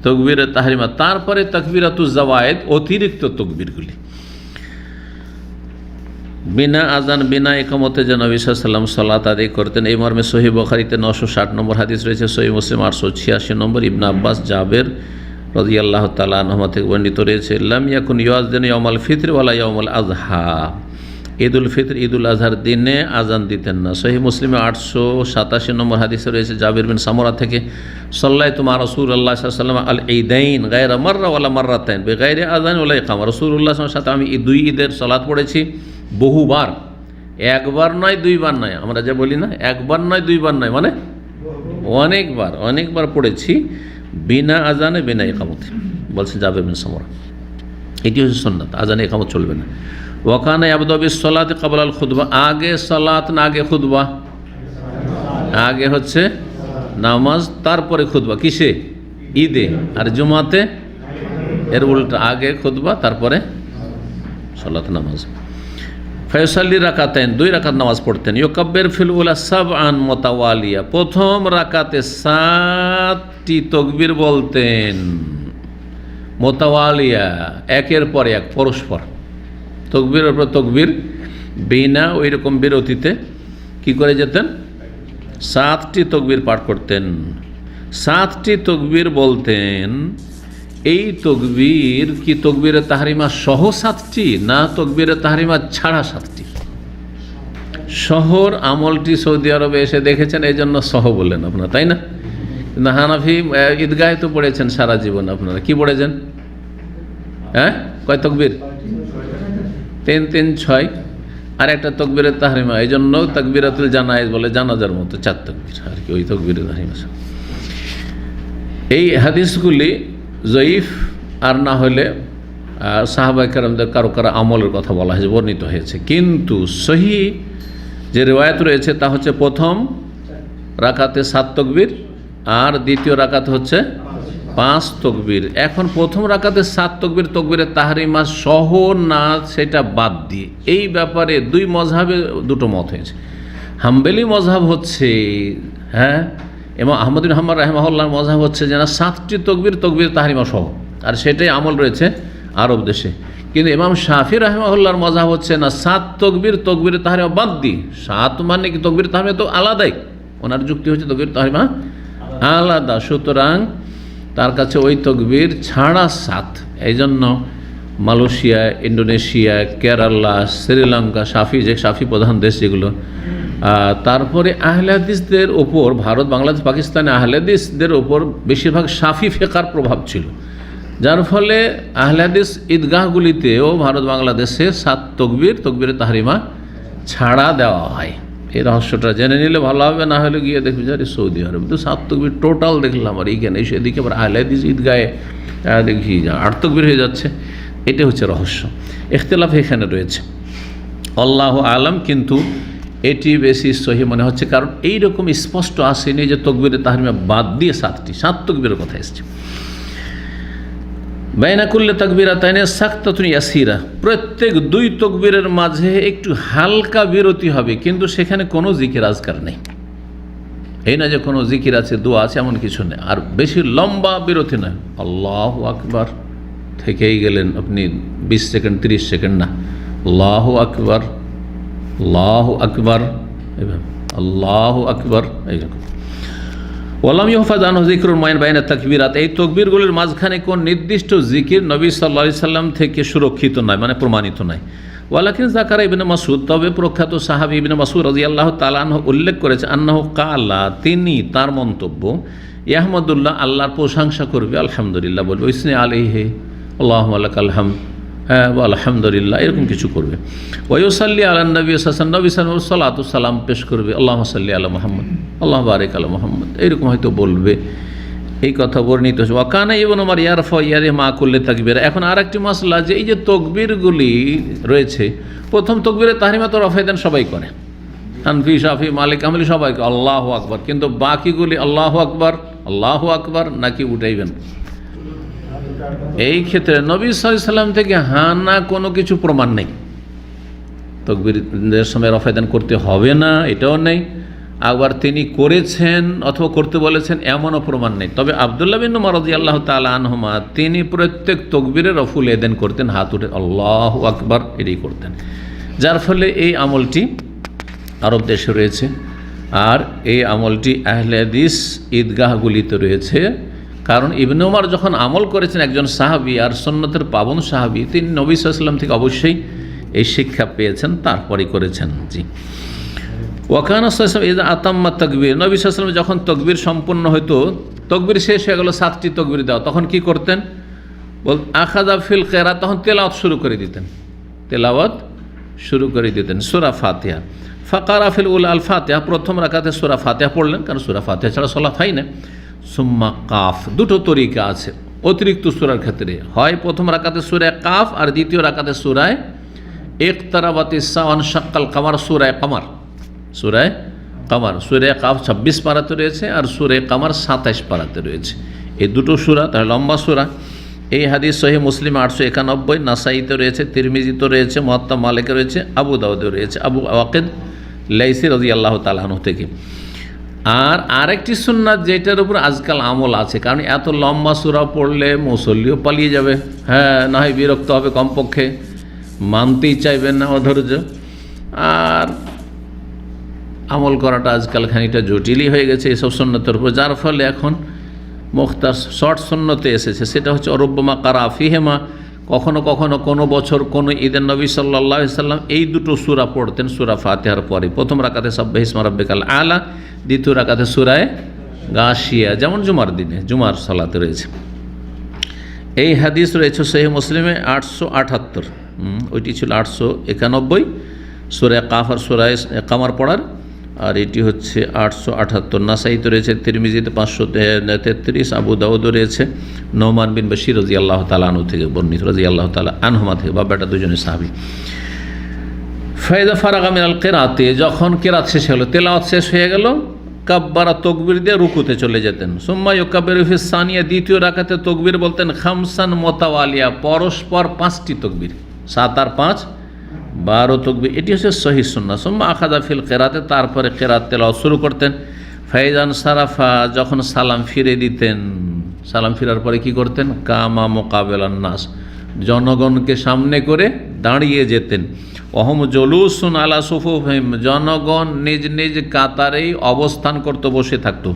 তাকবীরে তাহরিমা, তারপরে তাকবীরাতুজ জাওয়ায়েদ, অতিরিক্ত তাকবীরগুলি। বিনা আজান বিনা একামতে যে নবী সাল্লাল্লাহু আলাইহি ওয়াসাল্লাম সালাত আদায় করতেন, এই মর্মে সহিহ বুখারীতে 960 নম্বর হাদিস রয়েছে, সহিহ মুসলিম 886 নম্বর, ইবনে আব্বাস জাবের রাদিয়াল্লাহু তাআলা আনহুমা থেকে বর্ণিত রয়েছে, লাম ইয়াকুন ইউআযযিনু ইয়াউমাল ফিতর ওয়ালা ইয়াউমাল আযহা, ঈদুল ফিতর, ঈদুল আজহার দিনে আজান দিতেন না। সহিহ মুসলিমে 887 নম্বর হাদিসে রয়েছে জাবির বিন সামুরা থেকে, সাল্লাইতু মা রাসূলুল্লাহ সাল্লাল্লাহু আলাইহি ওয়াসাল্লাম আল ঈদাইন গায়রা মাররা ওয়ালা মাররাতাইন বিগাইরি আযান ওয়ালা ইকামা। রাসূলুল্লাহ সাল্লাল্লাহু আলাইহি ওয়াসাল্লাম সাথে আমি দুই ঈদের সালাত পড়েছি বহুবার, একবার নয় দুইবার নয়। আমরা যা বলি না একবার নয় দুইবার নয়, মানে অনেকবার পড়েছি বিনা আজানে বিনা ইকামতে, বলছেন জাবির বিন সামুরা। এটি হচ্ছে সুন্নাত, আজানে ইকামত চলবে না। ওয়াকানা ইয়াবদু বিস-সালাতি ক্বাবলা আল-খুতবা, আগে সালাত না আগে খুতবা? আগে হচ্ছে নামাজ তারপরে খুতবা। কিসে? ঈদে। আর জুমাতে এর উল্টা, আগে খুতবা তারপরে সালাত নামাজ। ফায়ুসাল্লি রাকাতাইন, 2 রাকাত নামাজ পড়তেন। ইউকাব্বির ফিল উলা সাবআন মুতাওয়ালিয়া, প্রথম রাকাতে 7টি তাকবীর বলতেন মুতাওয়ালিয়া, একের পর এক, পরস্পর, তকবীরের পর তকবীর, বিনা ওই রকম বিরতিতে কি করে যেতেন? 7টি তকবীর পাঠ করতেন। 7টি তকবীর বলতেন। এই তকবীর কি তকবীরে তাহরিমা সহ 7টি, না তকবীরে তাহরিমা ছাড়া 7টি? শহর আমলটি সৌদি আরবে এসে দেখেছেন, এই জন্য সহ বললেন আপনারা, তাই না? কিন্তু হানাফি ঈদগাহে তো পড়েছেন সারা জীবন, আপনারা কি পড়েছেন? হ্যাঁ, কয় তকবীর? 3 3 6, আর একটা তকবীরে তাহরিমা, এই জন্য তাকবীরাতুল জানায়েজ বলে, জানাজার মতো 4 তকবীর আর কি, ওই তকবীরে তাহরিমা। এই হাদিসগুলি জয়ীফ, আর না হলে সাহাবায়ে কেরামদের কারো আমলের কথা বলা হয়েছে, বর্ণিত হয়েছে। কিন্তু সহিহ যে রিওয়ায়াত রয়েছে তা হচ্ছে প্রথম রাকাতে 7 তকবীর, আর দ্বিতীয় রাকাতে হচ্ছে 5 তকবীর। এখন প্রথম রাকাতে 7 তকবীর তকবীরে তাহরিমা সহ না সেটা বাদ দিয়ে, এই ব্যাপারে 2 মযহাবে 2টো মত হয়েছে। হাম্বলি মযহাব হচ্ছে, হ্যাঁ, এবং আহমদ বিন হাম্বল রাহিমাহুল্লাহর মযহাব হচ্ছে যে না, 7টি তকবীর তকবীর তাহরিমা সহ, আর সেটাই আমল রয়েছে আরব দেশে। কিন্তু ইমাম শাফি রাহিমাহুল্লাহর মযহাব হচ্ছে না, 7 তকবীর তকবীর তাহরিমা বাদ দিয়ে, 7 মানে কি তকবীর তাহরিমা তো আলাদাই, ওনার যুক্তি হচ্ছে তকবীর তাহরিমা আলাদা, সুতরাং তার কাছে ওই তকবীর ছাড়া 7। এই জন্য মালয়েশিয়া, ইন্দোনেশিয়া, কেরালা, শ্রীলঙ্কা, সাফি প্রধান দেশ যেগুলো, তারপরে আহলে হাদিসদের ওপর, ভারত, বাংলাদেশ, পাকিস্তানে আহলে হাদিসদের ওপর বেশিরভাগ শাফি ফিকহার প্রভাব ছিল, যার ফলে আহলে হাদিস ঈদগাহগুলিতেও ভারত বাংলাদেশে 7 তকবীরে তাহরিমা ছাড়া দেওয়া হয়। এই রহস্যটা জেনে নিলে ভালো হবে, না হলে গিয়ে দেখবি যে আরে সৌদি আরব তো 7 তকবীর টোটাল দেখলাম, আর এইখানে সেদিকে আবার আহলে হাদিস ঈদগাহে দেখি 8 তকবীর হয়ে যাচ্ছে। এটা হচ্ছে রহস্য, ইখতিলাফ এখানে রয়েছে, আল্লাহু আলাম। কিন্তু এটি বেশি সহি মনে হচ্ছে, কারণ এইরকম স্পষ্ট আসেনি যে তকবীরে তাহরিমা বাদ দিয়ে 7 তকবীরের কথা এসেছে। বাইনা কুল্লি তাকবীরাতাইনি সাকতাতুন ইয়াসিরা, প্রত্যেক 2 তকবীরের মাঝে একটু হালকা বিরতি হবে, কিন্তু সেখানে কোনো জিকির আজকার নেই। এই না যে কোনো জিকির আছে, দোয়া আছে, এমন কিছু নেই। আর বেশি লম্বা বিরতি নয়, আল্লাহু আকবার থেকেই গেলেন আপনি 20 সেকেন্ড 30 সেকেন্ড না, আল্লাহু আকবার আল্লাহু আকবার, এইভাবে আল্লাহু আকবার, এইরকম। ওয়ালাম ইউহফাজ আনহু যিকরুল মুআয়্যান বাইনা তাকবীরাত, এই তাকবীরগুলির মাঝখানে কোন নির্দিষ্ট জিকির নবী সাল্লাল্লাহু আলাইহি সাল্লাম থেকে সুরক্ষিত নয়, মানে প্রমাণিত নয়। ওয়ালাকিন যাকারা ইবনে মাসউদ, তবে প্রখ্যাত সাহাবী ইবনে মাসউদ রাদিয়াল্লাহু তাআলা আনহু উল্লেখ করেছে, আন্নাহু কালা, তিনি, তার মন্তব্য, ইয়াহমাদুল্লাহ, আল্লাহর প্রশংসা করবে, আলহামদুলিল্লাহ বলবে, ইসনি আলাইহি আল্লাহুম্মা লাকাল হামদ, হ্যাঁ, আলহামদুলিল্লাহ, এরকম কিছু করবে। ওয়ায়ুসাল্লি আলান নবী সাল্লাল্লাহু আলাইহি ওয়াসাল্লাম, সালাতু সালাম পেশ করবে, আল্লাহুম্মা সাল্লি আলা মুহাম্মদ, আল্লাহু বারিক আলা মুহাম্মদ, এরকম হয়তো বলবে। এই কথা বর্ণিত হচ্ছে। ওয়াকানা ইবনু উমর ইয়ারফা ইয়াদি মা কুল্লি তাকবীর। এখন আরেকটি মাসলা, যে এই যে তকবীরগুলি রয়েছে, প্রথম তকবীরে তাহরিমা তো রফা দেন সবাই করে, হানফি, শাফি, মালিক, হাম্বলি সবাই আল্লাহু আকবার, কিন্তু বাকিগুলি আল্লাহু আকবার নাকি উঠাইবেন? এই ক্ষেত্রে নবী সাল্লাল্লাহু আলাইহি ওয়াসাল্লাম থেকে হানা কোনো কিছু প্রমাণ নেই, তাকবীরের সময় রফা দান করতে হবে না এটাও নেই, আবার তিনি করেছেন অথবা করতে বলেছেন এমনও প্রমাণ নেই। তবে আব্দুল্লাহ বিন উমর রাদিয়াল্লাহু তাআলা আনহুমা, তিনি প্রত্যেক তাকবীরে রফুল এদেন করতেন, হাত উঠে আল্লাহু আকবার এটাই করতেন, যার ফলে এই আমলটি আরব দেশে রয়েছে। আর এই আমলটি আহলে হাদিস ঈদগাহগুলিতে রয়েছে, কারণ ইবনে উমর যখন আমল করেছেন, একজন সাহাবী আর সুন্নতের পাবন সাহাবী, তিনি নবী সাল্লাল্লাহু আলাইহি ওয়াসাল্লাম থেকে অবশ্যই এই শিক্ষা পেয়েছেন, তারপরেই করেছেন। জি। ওয়াকানা ইদা আতাম্মা তাকবীর, নবী সাল্লাল্লাহু আলাইহি ওয়াসাল্লাম যখন তকবীর সম্পূর্ণ হতো, তকবীর শেষ হয়ে গেল, 7টি তকবীর দেওয়া, তখন কি করতেন? আখাযা ফিল কিরাত, তখন তেলাওয়াত শুরু করে দিতেন, তেলাওয়াত শুরু করে দিতেন সূরা ফাতিহা। ফাকারা ফিল উলা আল ফাতিহা, প্রথম রাকাতে সূরা ফাতিহা পড়লেন, কারণ সূরা ফাতিহা ছাড়া সালাত হয় না। সুম্মা কাফ, দুটো তরিকা আছে অতিরিক্ত সূরার ক্ষেত্রে, হয় প্রথম রাকাতে সূরা কাফ আর দ্বিতীয় রাকাতে সূরা ইকতারাবাতিস সাআ ওয়ানশাক্কাল কামার, সূরা কামার, সূরা কামার। সূরা কাফ 26 পারাতে রয়েছে আর সূরা কামার 27 পারাতে রয়েছে। এই দুটো সূরা তাহলে লম্বা সূরা। এই হাদিস সহিহ মুসলিম 891, নাসাইতে রয়েছে, তিরমিজিতে রয়েছে, মুয়াত্তা মালিকে রয়েছে, আবু দাউদে রয়েছে, আবু ওয়াকিদ লাইসি রাদিয়াল্লাহু তাআলা আনহু থেকে। আর আরেকটি সুন্নাত যেটার উপর আজকাল আমল আছে, কারণ এত লম্বা সূরা পড়লে মুসল্লিও পালিয়ে যাবে, হ্যাঁ, না হয় বিরক্ত হবে, কমপক্ষে মানতেই চাইবেন না, অধৈর্য। আর আমল করাটা আজকাল খানিকটা জটিলই হয়ে গেছে এইসব সুন্নতের উপর, যার ফলে এখন মুখতার শর্ট সুন্নতে এসেছে, সেটা হচ্ছে রুব্বামা কারা ফিহিমা, কখনো কখনো কোনো বছর কোনো ঈদের নবী সাল্লাল্লাহু আলাইহি সাল্লাম এই দুটো সূরা পড়তেন সূরা ফাতিহার পরে। প্রথম রাকাতে সাব্বিহিসমা রাব্বিকাল আলা, দ্বিতীয় রাকাতে সূরা গাশিয়া, যেমন জুমার দিনে, জুমার সালাতে রয়েছে। এই হাদিস রয়েছে সহিহ মুসলিমে 878, ওইটি ছিল 891 সূরা কাফ আর সূরা কামার পড়ার, আর এটি হচ্ছে 878। নাসাইতে রয়েছে, তিরমিজিতে 533, আবু দাউদ রয়েছে, নোমান বিন বশীর রাদিয়াল্লাহু তাআলা আনহু থেকে বর্ণিত, রাদিয়াল্লাহু তাআলা আনহুমা থেকে, বাবাটা দুজনে সাহাবী। ফাইদা ফারাগা মিনাল কিরাতে, যখন কিরাত শেষ হলো, তেলাওয়াত শেষ হয়ে গেল, কাব্বারা তকবীর দিয়ে রুকুতে চলে যেতেন। সুম্মা ইউকাব্বিরু ফিস সানিয়া, দ্বিতীয় রাকাতে তকবীর বলতেন খামসান মুতাওয়ালিয়া, পরস্পর 5টি তকবীর, 7 আর 5 12 তকবীর, এটি হচ্ছে সহিহ সুন্নাহ। সুম্মা আখাযা ফিল কিরাতে, তারপরে কিরাত তেলাওয়াত শুরু করতেন। ফাইজান সারাফা, যখন সালাম ফিরে দিতেন, সালাম ফিরার পরে কি করতেন? কামা মুকাবিলান নাস, জনগণকে সামনে করে দাঁড়িয়ে যেতেন। অহম জলুসুন আলা সুফুফিহিম, জনগণ নিজ নিজ কাতারেই অবস্থান করতে বসে থাকতো।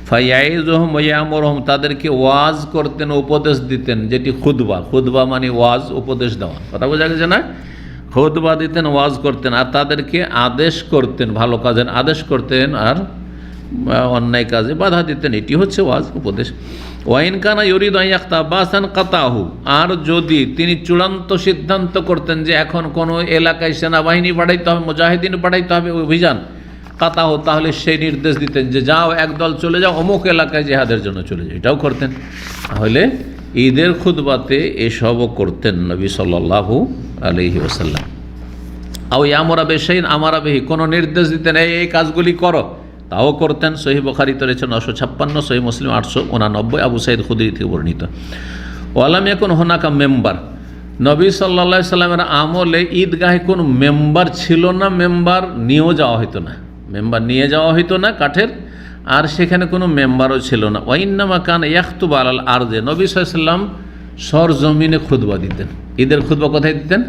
ফায়াইজুহুম ওয়ায়ামুরুহুম, তাদেরকে ওয়াজ করতেন, উপদেশ দিতেন, যেটি খুতবা, খুতবা মানে ওয়াজ, উপদেশ দেওয়া, কথা বোঝা গেছে না? খুতবা দিতেন, ওয়াজ করতেন, আর তাদেরকে আদেশ করতেন, ভালো কাজের আদেশ করতেন, আর অন্যায় কাজে বাধা দিতেন, এটি হচ্ছে ওয়াজ, উপদেশ। ওয়াইন কানা ইউরিদু আন ইয়াক্তাবাসান কাতাহু, আর যদি তিনি চূড়ান্ত সিদ্ধান্ত করতেন যে এখন কোনো এলাকায় সেনাবাহিনী পাঠাইতে হবে, মুজাহিদিন পাঠাইতে হবে, অভিযান, কাতাহু, তাহলে সেই নির্দেশ দিতেন যে যাও, একদল চলে যাও অমুক এলাকায় জিহাদের জন্য চলে যাও, এটাও করতেন। তাহলে ঈদের খুতবাতে এসবও করতেন নবী সাল্লাল্লাহু আলাইহি ওয়াসাল্লাম। আও ইয়ামুরা বিশাইইন আমারা বিহি, কোনো নির্দেশ দিতেন এই কাজগুলি করো, তাও করতেন। সহিহ বুখারীতে রয়েছে 956, সহিহ মুসলিম 889, আবু সাঈদ খুদরি থেকে বর্ণিত। ওয়ালাম ইয়াকুন হুনাকা মেম্বার, নবী সাল্লাল্লাহু আলাইহি সাল্লামের আমলে ঈদগাহে কোনো মেম্বার ছিল না, মেম্বার নিয়েও যাওয়া হতো না, মেম্বার নিয়ে যাওয়া হতো না কাঠের, আর সেখানে কোনো মেম্বারও ছিল না। ওয়াইন্নামা কানা ইয়াখতুবু আলাল আরদে, নবী সাল্লাল্লাহু আলাইহি সাল্লাম সরজমিনে খুতবা দিতেন। ঈদের খুতবা কোথায় দিতেন?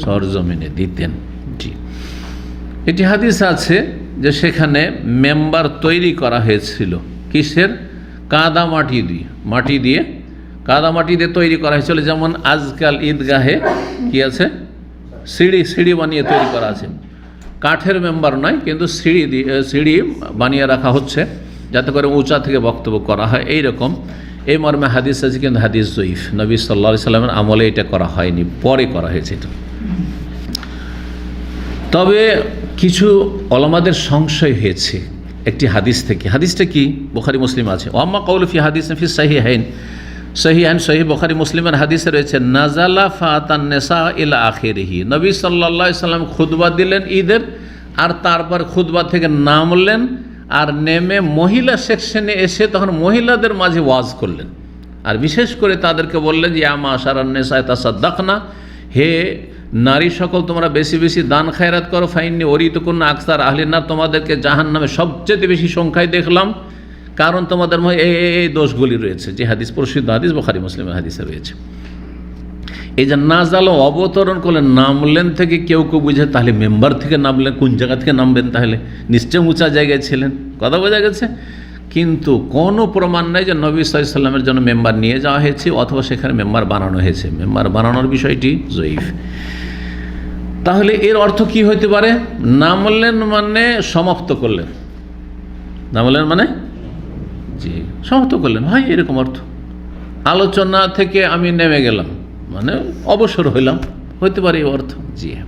সরজমিনে দিতেন। জি, এটি হাদিস আছে যে সেখানে মেম্বার তৈরি করা হয়েছিল, কিসের? কাদা মাটি দিয়ে, কাদা মাটি দিয়ে তৈরি করা হয়েছিল। যেমন আজকাল ঈদগাহে কি আছে, সিঁড়ি বানিয়ে তৈরি করা আছে, কাঠের মেম্বার নয়, কিন্তু সিঁড়ি বানিয়ে রাখা হচ্ছে যাতে করে উঁচা থেকে বক্তব্য করা হয়, এইরকম এই মর্মে হাদিস আছে, কিন্তু হাদিস জয়ীফ। নবী সাল্লাল্লাহু আলাইহি সাল্লামের আমলে এটা করা হয়নি, পরে করা হয়েছে এটা। তবে কিছু ওলামাদের সংশয় হয়েছে একটি হাদিস থেকে। হাদিসটা কি? বুখারী মুসলিম আছে। ওয়াম্মা কাউলু ফি হাদিসিন ফি সাহিহাইন, সহিহ বুখারী মুসলিমের হাদিসে রয়েছে নাজালা ফাতান নিসা ইলা আখিরিহি, নবী সাল্লাল্লাহু আলাইহি সাল্লাম খুতবা দিলেন ঈদের, আর তারপর খুতবা থেকে নামলেন, আর নেমে মহিলা সেকশনে এসে তখন মহিলাদের মাঝে ওয়াজ করলেন, আর বিশেষ করে তাদেরকে বললেন যে ইয়া মাশারান নিসা তাসাদ্দাকনা, হে নারী সকল, তোমরা বেশি বেশি দান খায়রাত করো, ফাইন্নি ওরিতুকুন্না আকসার আহলিন নার, তোমাদেরকে জাহান্নামে সবচেয়ে বেশি সংখ্যায় দেখলাম, কারণ তোমাদের মধ্যে এই দোষগুলি রয়েছে। যে হাদিস প্রসিদ্ধ হাদিস, বুখারী মুসলিমের হাদিসে রয়েছে। এই যে নাজাল অবতরণ করলেন, নামলেন থেকে কেউ বুঝে তাহলে মেম্বার থেকে নামলেন, কোন জায়গা থেকে নামবেন? তাহলে নিশ্চয় উঁচা জায়গায় ছিলেন, কথা বোঝা গেছে। কিন্তু কোনো প্রমাণ নেই যে নবী সাল্লাল্লাহু আলাইহি সাল্লামের জন্য মেম্বার নিয়ে যাওয়া হয়েছে অথবা সেখানে মেম্বার বানানো হয়েছে। মেম্বার বানানোর বিষয়টি জয়ীফ। তাহলে এর অর্থ কি হইতে পারে? নামলেন মানে সমাপ্ত করলেন, নামলেন মানে জি সমাপ্ত করলেন, হয় এরকম অর্থ। আলোচনা থেকে আমি নেমে গেলাম মানে অবসর হইলাম, হইতে পারে এই অর্থ। জি হ্যাঁ,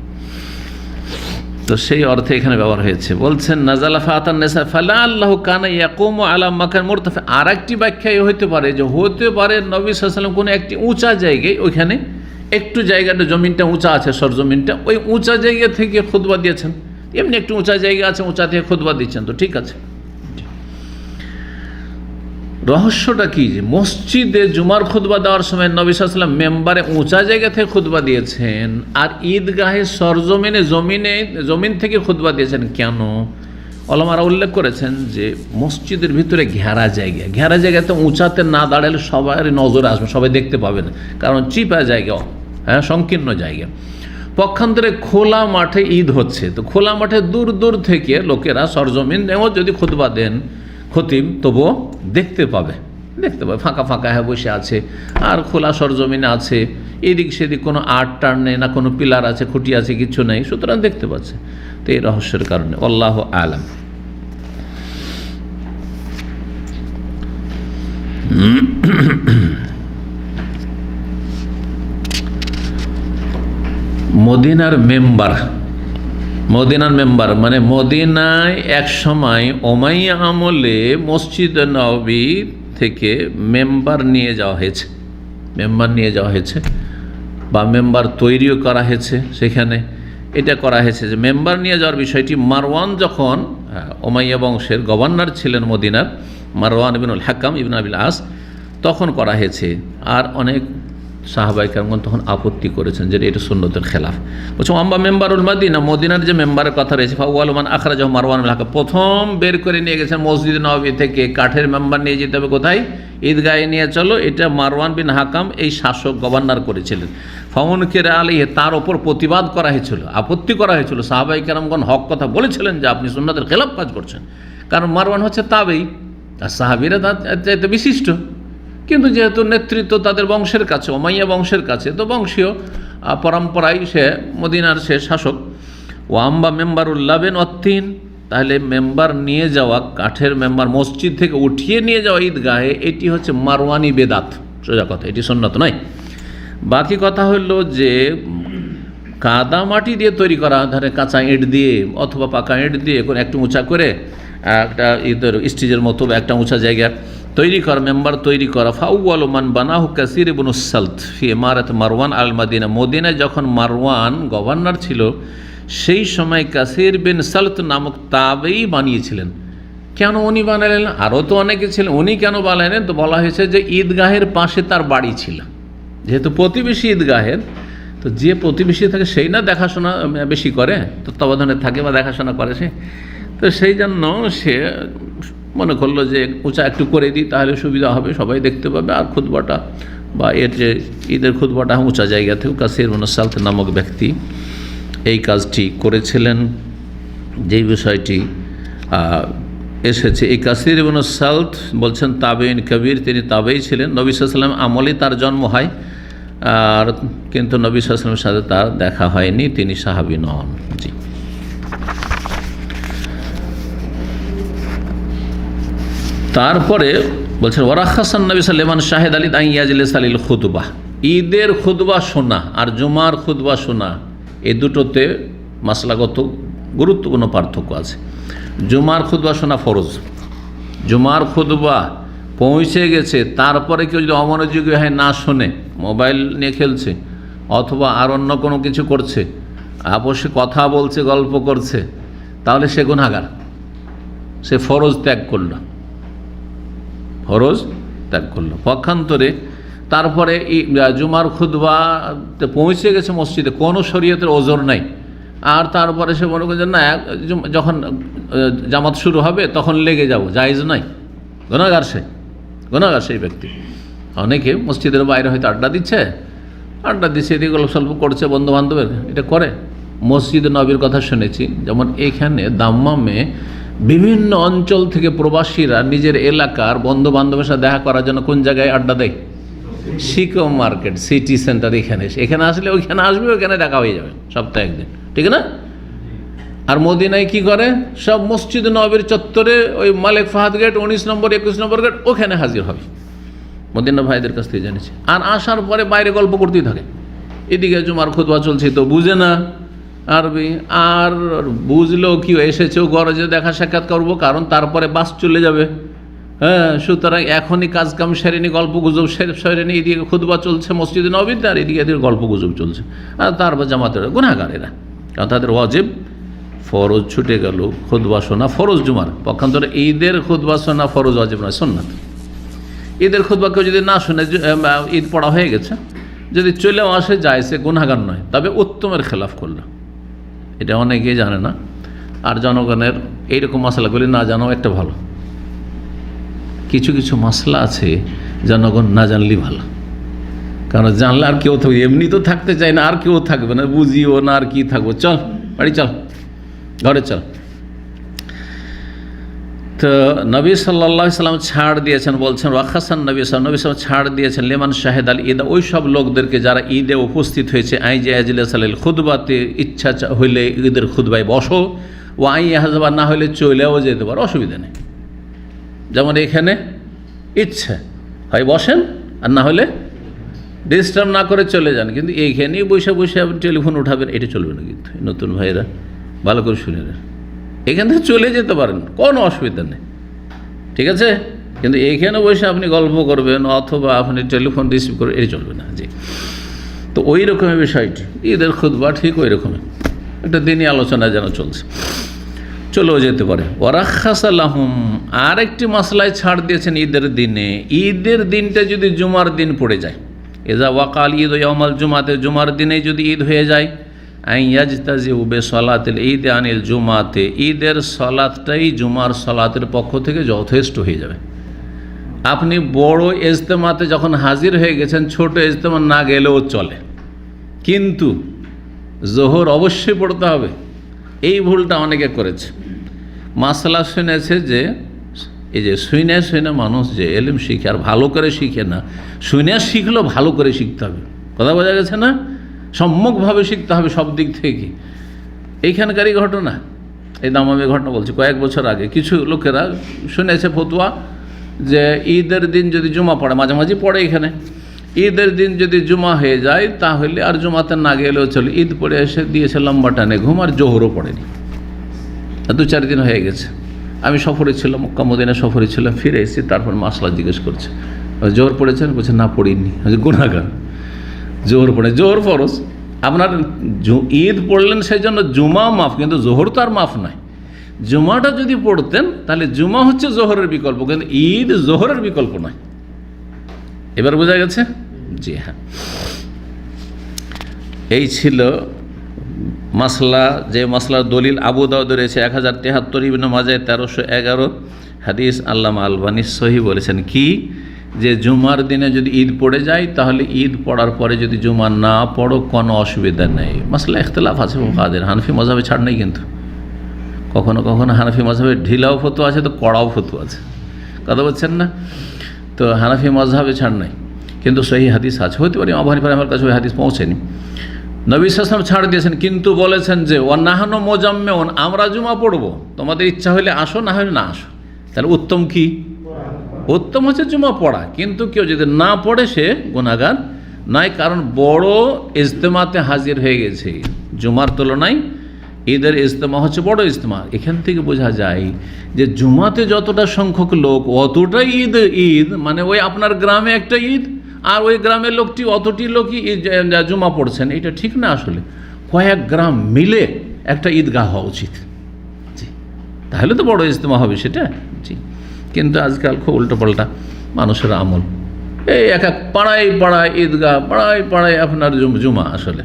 তো সেই অর্থে এখানে ব্যবহার হয়েছে। বলছেন নাজালা ফাতান নেসা ফালা আল্লাহ কানা ইয়াকুমু আলা মাকান মুরতাফি। আর একটি ব্যাখ্যা হইতে পারে যে হতে পারে নবী সাল্লাল্লাহু আলাইহি ওয়াসাল্লাম কোনো একটি উঁচা জায়গায়, ওইখানে একটু জায়গাটা জমিনটা উঁচা আছে, সরজমিনটা, ওই উঁচা জায়গা থেকে খুতবা দিয়েছেন। এমনি একটু উঁচা জায়গা আছে, উঁচা থেকে খুতবা দিচ্ছেন, তো ঠিক আছে। রহস্যটা কি যে মসজিদে জুমার খুতবা দেওয়ার সময় নবী সাল্লাল্লাহু আলাইহি ওয়াসাল্লাম মেম্বারে উঁচা জায়গা থেকে খুতবা দিয়েছেন, আর ঈদগাহে সরজমিনে জমিন থেকে খুতবা দিয়েছেন কেন? ওলামারা উল্লেখ করেছেন যে মসজিদের ভিতরে ঘেরা জায়গাতে উঁচাতে না দাঁড়ালে সবার নজরে আসবে, সবাই দেখতে পাবে না, কারণ চিপা জায়গা, হ্যাঁ সংকীর্ণ জায়গা। পক্ষান্তরে খোলা মাঠে ঈদ হচ্ছে, তো খোলা মাঠে দূর দূর থেকে লোকেরা সরজমিনেও যদি খুতবা দেন খতিব, তবুও দেখতে পাবে, ফাঁকা ফাঁকা হয়ে বসে আছে, আর খোলা সরজমিনে আছে, এদিক সেদিক কোনো আট টার নেই, না কোনো পিলার আছে, খুঁটি আছে, কিছু নেই, সুতরাং দেখতে পাচ্ছে। তো এই রহস্যের কারণে আল্লাহু আলাম। মদিনার মেম্বার মানে মদিনায় এক সময় ওমাইয়া আমলে মসজিদ নববী থেকে মেম্বার নিয়ে যাওয়া হয়েছে, বা মেম্বার তৈরিও করা হয়েছে। সেখানে এটা করা হয়েছে যে মেম্বার নিয়ে যাওয়ার বিষয়টি মারওয়ান যখন ওমাইয়া বংশের গভর্নর ছিলেন মদিনার, মারওয়ান ইবনুল হাকাম ইবনে আবিল আস, তখন করা হয়েছে। আর অনেক সাহাবায়ে কেরামগণ তখন আপত্তি করেছেন যে এটা সুন্নতের খেলাফ। বলছে আম্বা মেম্বারুল মদিনা, মদিনার যে মেম্বারের কথা রয়েছে, ফাওয়ালু মান আখরাজাহু মারওয়ানুল হাকাম, প্রথম বের করে নিয়ে গেছেন মসজিদ নববী থেকে, কাঠের মেম্বার নিয়ে যেতে হবে কোথায়? ঈদগাহে নিয়ে চলো, এটা মারওয়ান বিন হাকাম এই শাসক গভর্নর করেছিলেন। ফামুনকির আলাইহি, তার ওপর প্রতিবাদ করা হয়েছিল, আপত্তি করা হয়েছিল। সাহাবায়ে কেরামগণ হক কথা বলেছিলেন যে আপনি সুন্নতের খেলাফ কাজ করছেন, কারণ মারওয়ান হচ্ছে তাবেঈ, আর সাহাবীরা তার চাইতে বিশিষ্ট, কিন্তু যেহেতু নেতৃত্ব তাদের বংশের কাছে, ওমাইয়া বংশের কাছে, তো বংশীয় পরম্পরায় সে মদিনার সে শাসক। ওয়াম্বা মেম্বারুল লাবেন অত্তিন, তাহলে মেম্বার নিয়ে যাওয়া, কাঠের মেম্বার মসজিদ থেকে উঠিয়ে নিয়ে যাওয়া ঈদগাহে, এটি হচ্ছে মারওয়ানি বেদাত, সোজা কথা, এটি সুন্নত নয়। বাকি কথা হলো যে কাদা মাটি দিয়ে তৈরি করা, ধরে কাঁচা ইঁট দিয়ে অথবা পাকা ইঁট দিয়ে কোনো একটু উঁচা করে একটা ঈদের স্টেজের মতো একটা উঁচা জায়গা তৈরি করা, মেম্বার তৈরি করা। ফাউয়ালু মান বানাহু কাসির ইবনু সালত ফি ইমারাত মারওয়ান আল মাদিনা, মদিনায় যখন মারওয়ান গভর্নর ছিল সেই সময় কাসির বিন সালত নামক তাবেঈ বানিয়েছিলেন। কেন উনি বানালেন? আরও তো অনেকে ছিলেন, উনি কেন বানালেন? তো বলা হয়েছে যে ঈদগাহের পাশে তার বাড়ি ছিল, যেহেতু প্রতিবেশী ঈদগাহের, তো যে প্রতিবেশী থাকে সেই না দেখাশোনা বেশি করে, তত্ত্বাবধানে থাকে বা দেখাশোনা করে সে, তো সেই জন্য সে মনে করলো যে উঁচা একটু করে দিই, তাহলে সুবিধা হবে, সবাই দেখতে পাবে, আর খুতবাটা বা এর যে ঈদের খুতবাটা উঁচা জায়গা থেকে। কাসির ইবনে সালত নামক ব্যক্তি এই কাজটি করেছিলেন, যেই বিষয়টি এসেছে। এই কাসির ইবনে সালত বলছেন তাবেঈন কবির, তিনি তাবেঈ ছিলেন। নবী সাল্লাল্লাহু আলাইহি ওয়াসাল্লাম আমলেই তার জন্ম হয়, আর কিন্তু নবী সাল্লাল্লাহু আলাইহি ওয়াসাল্লামের সাথে তার দেখা হয়নি, তিনি সাহাবী নন। জি, তারপরে বলছেন ওয়ারাখাসান নবী সাল্লাল্লাহু আলাইহি শাহেদ আলী আন ইয়াজলিস আলিল খুতবাহ, ঈদের খুতবা শোনা আর জুমার খুতবা শোনা, এই দুটোতে মাসলাগত গুরুত্বপূর্ণ পার্থক্য আছে। জুমার খুতবা শোনা ফরজ, জুমার খুতবা পৌঁছে গেছে, তারপরে কেউ যদি অমনোযোগী হয়, না শোনে, মোবাইল নিয়ে খেলছে অথবা আর অন্য কোনো কিছু করছে, আপসে কথা বলছে, গল্প করছে, তাহলে সে গুনাহগার, সে ফরজ ত্যাগ করলো, পক্ষান্তরে তারপরে জুমার খুতবা পৌঁছে গেছে মসজিদে, কোনো শরীয়তের ওজর নাই, আর তারপরে সে মনে করছে না যখন জামাত শুরু হবে তখন লেগে যাব, জায়েজ নাই, গুনাহগার সেই ব্যক্তি। অনেকে মসজিদের বাইরে হয়তো আড্ডা দিচ্ছে, এদিকে গল্প সল্প করছে, বন্ধু বান্ধবের, এটা করে। মসজিদ নবীর কথা শুনেছি, যেমন এখানে দাম্মামে বিভিন্ন অঞ্চল থেকে প্রবাসীরা নিজের এলাকার বন্ধু বান্ধবের সাথে দেখা করার জন্য কোন জায়গায় আড্ডা দেয়? শিকো মার্কেট, সিটি সেন্টার, এখানে আসলে ওইখানে আসবে, ওইখানে দেখা হয়ে যাবে সপ্তাহে একদিন, ঠিক না? আর মদিনায় কি করে, সব মসজিদ নববীর চত্বরে ওই মালিক ফাহাদ গেট 19 নম্বর 21 নম্বর গেট, ওখানে হাজির হবে। মদিনা ভাইদের কাছ থেকে জেনেছি। আর আসার পরে বাইরে গল্প করতেই থাকে, এদিকে জুমার খুতবা চলছে তো বুঝে না আরবি, আর বুঝলেও কি এসেছেও গরজে দেখা সাক্ষাৎ করবো, কারণ তারপরে বাস চলে যাবে। হ্যাঁ, সুতরাং এখনই কাজকাম সেরেনি, গল্প গুজব সেরেনি, এদিকে খুতবা চলছে মসজিদে নববীতে, আর এদিকে এদিকে গল্প গুজব চলছে। আর তারপর জামাতের গুনাহগার এরা, কারণ তাদের ওয়াজিব ফরজ ছুটে গেল খুতবা শোনা, ফরজ জুমার পক্ষান্তরে ঈদের খুতবা শোনা ফরজ, ওয়াজিব নয়, সুন্নাত। ঈদের খুতবা কেউ যদি না শুনে, ঈদ পড়া হয়ে গেছে, যদি চলেও আসে যায়, সে গুনাহগার নয়, তবে উত্তমের খেলাফ করলো। এটা অনেকেই জানে না, আর জনগণের এইরকম মশলাগুলি না জানাও একটা ভালো। কিছু কিছু মশলা আছে জনগণ না জানলেই ভালো, কারণ জানলে আর কেউ থাকবে, এমনি তো থাকতে চায় না, আর কেউ থাকবে না, বুঝিও না, আর কি থাকবো, চল বাড়ি চল, ঘরে চল। তো নবী সাল্লাল্লাহু আলাইহি সাল্লাম ছাড় দিয়েছেন, বলছেন ওয়াখাসান নবী সাল্লাম ছাড় দিয়েছেন লিমান শাহেদ আল ঈদ, ওই সব লোকদেরকে যারা ঈদে উপস্থিত হয়েছে, আই যে আজলিসাল খুতবাতে, ইচ্ছা হইলে ঈদের খুতবায় বসো, ও আই হাজবা, না হলে চলেও যেতে পারো, অসুবিধা নেই। যেমন এখানে ইচ্ছা হয় বসেন, আর না হলে ডিস্টার্ব না করে চলে যান, কিন্তু এইখানেই বসে বসে আপনি টেলিফোন উঠাবেন, এটা চলবে না। কিন্তু নতুন ভাইরা ভালো করে শুনে নেন, এখান থেকে চলে যেতে পারেন, কোনো অসুবিধা নেই, ঠিক আছে, কিন্তু এইখানে বসে আপনি গল্প করবেন অথবা আপনি টেলিফোন রিসিভ করবেন, এটা চলবে না। জি, তো ওই রকমের বিষয়টি ঈদের খুতবা ঠিক ওই রকমের একটা দিনই আলোচনা যেন চলছে, চলেও যেতে পারে। ওয়ারাখাসালাহুম, আর একটি মাসলায় ছাড় দিয়েছেন ঈদের দিনে। ঈদের দিনটা যদি জুমার দিন পড়ে যায়, এজা ওয়াকাল ঈদ ইয়াউমাল জুমাতে, জুমার দিনে যদি ঈদ হয়ে যায়, আইয়াজতাজিউ বিসলাতিল ঈদ আনিল জুমাতে, ঈদের সলাতটাই জুমার সলাতের পক্ষ থেকে যথেষ্ট হয়ে যাবে। আপনি বড় ইজতেমাতে যখন হাজির হয়ে গেছেন, ছোট ইজতেমা না গেলেও চলে, কিন্তু জোহর অবশ্যই পড়তে হবে। এই ভুলটা অনেকে করেছে, মাসলা শুনেছে যে এই যে শুনে মানুষ যে এলিম শিখে, আর ভালো করে শিখে না, শুনে শিখলেও ভালো করে শিখতে হবে, কথা বোঝা গেছে না? সম্যকভাবে শিখতে হবে সব দিক থেকে। এইখানকারই ঘটনা, এই দামামি ঘটনা বলছি, কয়েক বছর আগে কিছু লোকেরা শুনেছে ফতুয়া যে ঈদের দিন যদি জুমা পড়ে, মাঝামাঝি পড়ে এখানে, ঈদের দিন যদি জুমা হয়ে যায় তাহলে আর জুমাতে না গেলেও চলে, ঈদ পড়ে এসে দিয়েছে লম্বা টানে ঘুম, আর জোহরও পড়েনি, 2-4 দিন হয়ে গেছে। আমি সফরে ছিলাম, মক্কা মদিনা সফরে ছিলাম, ফিরে এসেছি, তারপর মাসলা জিজ্ঞেস করছে জোহর পড়েছেন, বলছে না পড়িনি। গুনাহগার, জোহর পড়ে, জোহর ফরজ, আপনার ঈদ পড়লেন সেই জন্য জুমা মাফ, কিন্তু জোহর তো আর মাফ নয়। জুমাটা যদি পড়তেন তাহলে জুমা হচ্ছে জোহরের বিকল্প, কিন্তু ঈদ জোহরের বিকল্প নয়। এবার বোঝা গেছে? জি হ্যাঁ, এই ছিল মাসলা, যে মাসলার দলিল আবু দাউদ রয়েছে 1073, ইবনে মাজাহ 1311 হাদিস। আল্লামা আলবানী সহিহ বলেছেন কি, যে জুমার দিনে যদি ঈদ পড়ে যায় তাহলে ঈদ পড়ার পরে যদি জুমা না পড়ো কোনো অসুবিধা নেই। মাসলা ইখতিলাফ আছে ফুকাহাদের, হানফি মাযহাবে ছাড় নেই, কিন্তু কখনো কখনো হানফি মাযহাবে ঢিলাও ফতোয়া আছে, তো কড়াও ফতোয়া আছে, কথা বলছেন না? তো হানফি মাযহাবে ছাড় নাই, কিন্তু সহিহ হাদিস আছে। হতে পারে আবু হানিফার আমার কাছে ওই হাদিস পৌঁছেনি। নবী সাল্লাল্লাহু আলাইহি ওয়াসাল্লাম ছাড় দিয়েছেন, কিন্তু বলেছেন যে ওয়ানাহনু মুজাম্মিউন, আমরা জুমা পড়বো, তোমাদের ইচ্ছা হলে আসো, না হলে না আসো। তাহলে উত্তম কি? উত্তম হচ্ছে জুমা পড়া, কিন্তু কেউ যদি না পড়ে সে গুনাহগার নয়, কারণ বড় ইজতেমাতে হাজির হয়ে গেছে। জুমার তুলনায় ঈদের ইজতেমা হচ্ছে বড় ইজতেমা। এখান থেকে বোঝা যায় যে জুমাতে যতটা সংখ্যক লোক অতটাই ঈদ, মানে ওই আপনার গ্রামে একটা ঈদ, আর ওই গ্রামের লোকটি অতটি লোকই জুমা পড়ছেন, এটা ঠিক না। আসলে কয়েক গ্রাম মিলে একটা ঈদগাহ হওয়া উচিত, জি, তাহলে তো বড় ইজতেমা হবে সেটা, জি। কিন্তু আজকাল খুব উল্টোপাল্টা মানুষের আমল, এই এক এক পাড়ায় পাড়ায় ঈদগাহ, পাড়ায় পাড়ায় আপনার জুমা। আসলে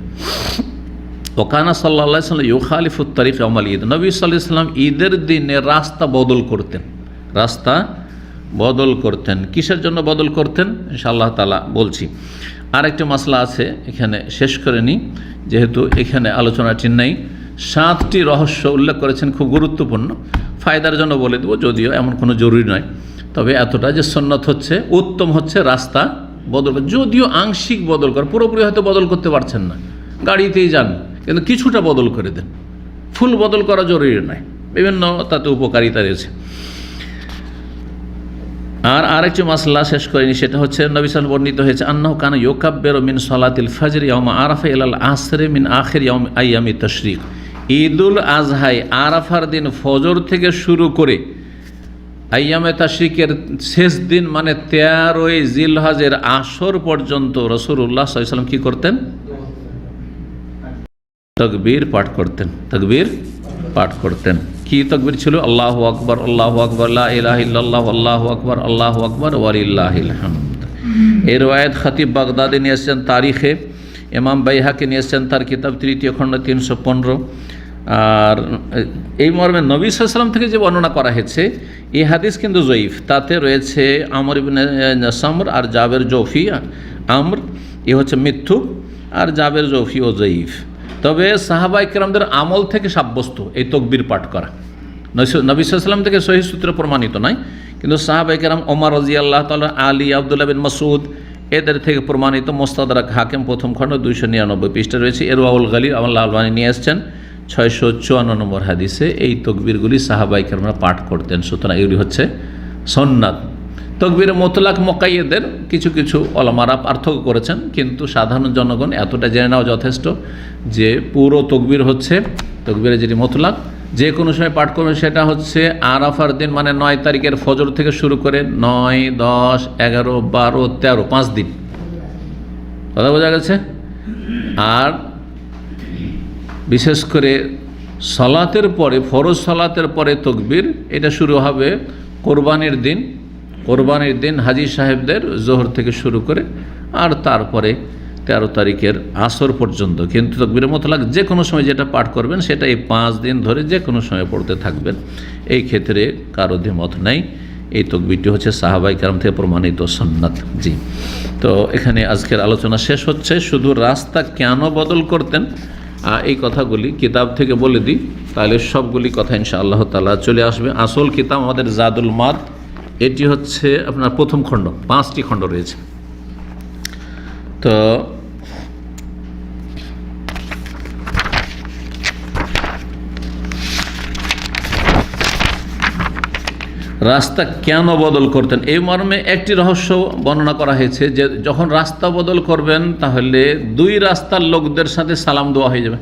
ওকানা সাল্লাল্লাহু আলাইহি ওয়াসাল্লাম ইউখালিফুত তারিক ইয়াউমাল ঈদ, নবী সাল্লাল্লাহু আলাইহি ওয়াসাল্লাম ঈদের দিনে রাস্তা বদল করতেন, রাস্তা বদল করতেন। কিসের জন্য বদল করতেন ইনশাআল্লাহ তাআলা বলছি। আর একটা মাসলা আছে, এখানে শেষ করে নিই, যেহেতু এখানে আলোচনাটি নেই। 7টি রহস্য উল্লেখ করেছেন, খুব গুরুত্বপূর্ণ, ফায়দার জন্য বলে দেবো, যদিও এমন কোনো জরুরি নয়। তবে এতটা যে সুন্নাত হচ্ছে, উত্তম হচ্ছে রাস্তা বদল, যদিও আংশিক বদল কর, পুরোপুরি হয়তো বদল করতে পারছেন না, গাড়িতেই যান, কিন্তু কিছুটা বদল করে দেন, ফুল বদল করা জরুরি নয়, বিভিন্ন তাতে উপকারিতা রয়েছে। আর আরেকটি মাসলা শেষ করিনি, সেটা হচ্ছে নবী সাল্লাল্লাহু আলাইহি ওয়াসাল্লাম বর্ণিত হয়েছে আন্নাহু কানা ইউকাব্বিরু মিন সালাতিল ফজর ইয়াউমা আরাফা ইলাল আসরি মিন আখির ইয়াউম আইয়ামি তাশরিক। ঈদুল আজহায় আরাফার দিন ফজর থেকে শুরু করে আইয়ামে তাশরিকের শেষ দিন মানে 13ই জিলহজের আসর পর্যন্ত রাসূলুল্লাহ সাল্লাল্লাহু আলাইহি ওয়াসাল্লাম কি করতেন? তাকবীর পাঠ করতেন। তাকবীর পাঠ করতেন। কি তাকবীর ছিল? আল্লাহু আকবার, আল্লাহু আকবার, লা ইলাহা ইল্লাল্লাহ, আল্লাহু আকবার, আল্লাহু আকবার, ওয়ালিল্লাহিল হামদ। এই রওয়ায়াত খতিব বাগদাদি নিয়ে এসেছেন তারিখে, ইমাম বাইহাকি নিয়ে এসেছেন তার কিতাব 3য় খণ্ড 315। আর এই মর্মে নবী সাল্লাল্লাহু আলাইহি ওয়াসাল্লাম থেকে যে বর্ণনা করা হয়েছে এই হাদিস কিন্তু জয়ীফ। তাতে রয়েছে আমর ইবনে সামর আর জাবের জৌফি। আমর এ হচ্ছে মিথ্যুক আর জাবের জৌফি ও জয়ীফ। তবে সাহাবায়ে কেরামদের আমল থেকে সাব্যস্ত এই তাকবীর পাঠ করা, নবী সাল্লাল্লাহু আলাইহি ওয়াসাল্লাম থেকে সহিহ সূত্রে প্রমাণিত নয়, কিন্তু সাহাবায়ে কেরাম ওমর রাদিয়াল্লাহু তাআলা, আলী, আব্দুল্লাহ বিন মাসউদ এদের থেকে প্রমাণিত। মুস্তাদরাক হাকিম প্রথম খণ্ড 299 পৃষ্ঠা রয়েছে। ইরওয়াউল গালিল আল্লাহ আলবানী নিয়ে এসেছেন 654 নম্বর হাদিসে। এই তকবীরগুলি সাহাবায়ে কেরামরা পাঠ করতেন। সুতরাং এগুলি হচ্ছে সুন্নাত। তকবীর মুতলাক মুকাইয়্যদের কিছু কিছু ওলামারা পার্থক্য করেছেন, কিন্তু সাধারণ জনগণ এতটা জেনে নেওয়া যথেষ্ট যে পুরো তকবীর হচ্ছে তকবীরে যেটি মুতলাক যে কোনো সময় পাঠ করবেন, সেটা হচ্ছে আরাফার দিন মানে 9 তারিখের ফজর থেকে শুরু করে 9, 10, 11, 12, 13 5 দিন। কথা বোঝা গেছে? আর বিশেষ করে সালাতের পরে, ফরজ সালাতের পরে তকবীর এটা শুরু হবে কোরবানির দিন। কোরবানির দিন হাজী সাহেবদের জোহর থেকে শুরু করে আর তারপরে 13 তারিখের আসর পর্যন্ত। কিন্তু তাকবীরে মুতলাক যে কোনো সময় যেটা পাঠ করবেন সেটা এই 5 দিন ধরে যে কোনো সময় পড়তে থাকবেন। এই ক্ষেত্রে কারো দ্বিমত নাই। এই তাকবীরটি হচ্ছে সাহাবায়ে কেরাম থেকে প্রমাণিত সুন্নাত। জি, তো এখানে আজকের আলোচনা শেষ হচ্ছে। শুধু রাস্তা কেন বদল করতেন এই কথাগুলি কিতাব থেকে বলে দিই, তাহলে সবগুলি কথা ইনশাআল্লাহ তাআলা চলে আসবে। আসল কিতাব আমাদের জাদুল মাদ, এটি হচ্ছে আপনার প্রথম খণ্ড, 5টি খণ্ড রয়েছে। তো রাস্তা কেন বদল করতেন এই মর্মে একটি রহস্য বর্ণনা করা হয়েছে যে যখন রাস্তা বদল করবেন তাহলে 2 রাস্তার লোকদের সাথে সালাম দেওয়া হয়ে যাবে।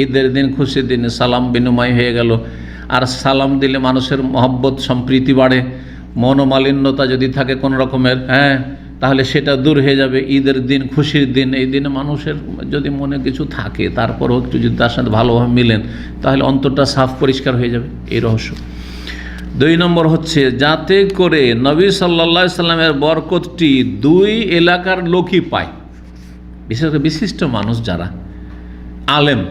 ঈদের দিন, খুশির দিনে সালাম বিনিময় হয়ে গেল। আর সালাম দিলে মানুষের মহব্বত সম্প্রীতি বাড়ে। মনোমালিন্যতা যদি থাকে কোনো রকমের, তাহলে সেটা দূর হয়ে যাবে। ঈদের দিন, খুশির দিন, এই দিনে মানুষের যদি মনে কিছু থাকে তারপরেও একটু যদি তার সাথে ভালোভাবে মিলেন তাহলে অন্তরটা সাফ পরিষ্কার হয়ে যাবে। এই রহস্য। 2 নম্বর হচ্ছে যাতে করে নবী সাল্লাল্লাহু আলাইহি সাল্লামের বরকতটি 2 এলাকার লোকই পায়। বিশেষ করে বিশিষ্ট মানুষ যারা আলেম,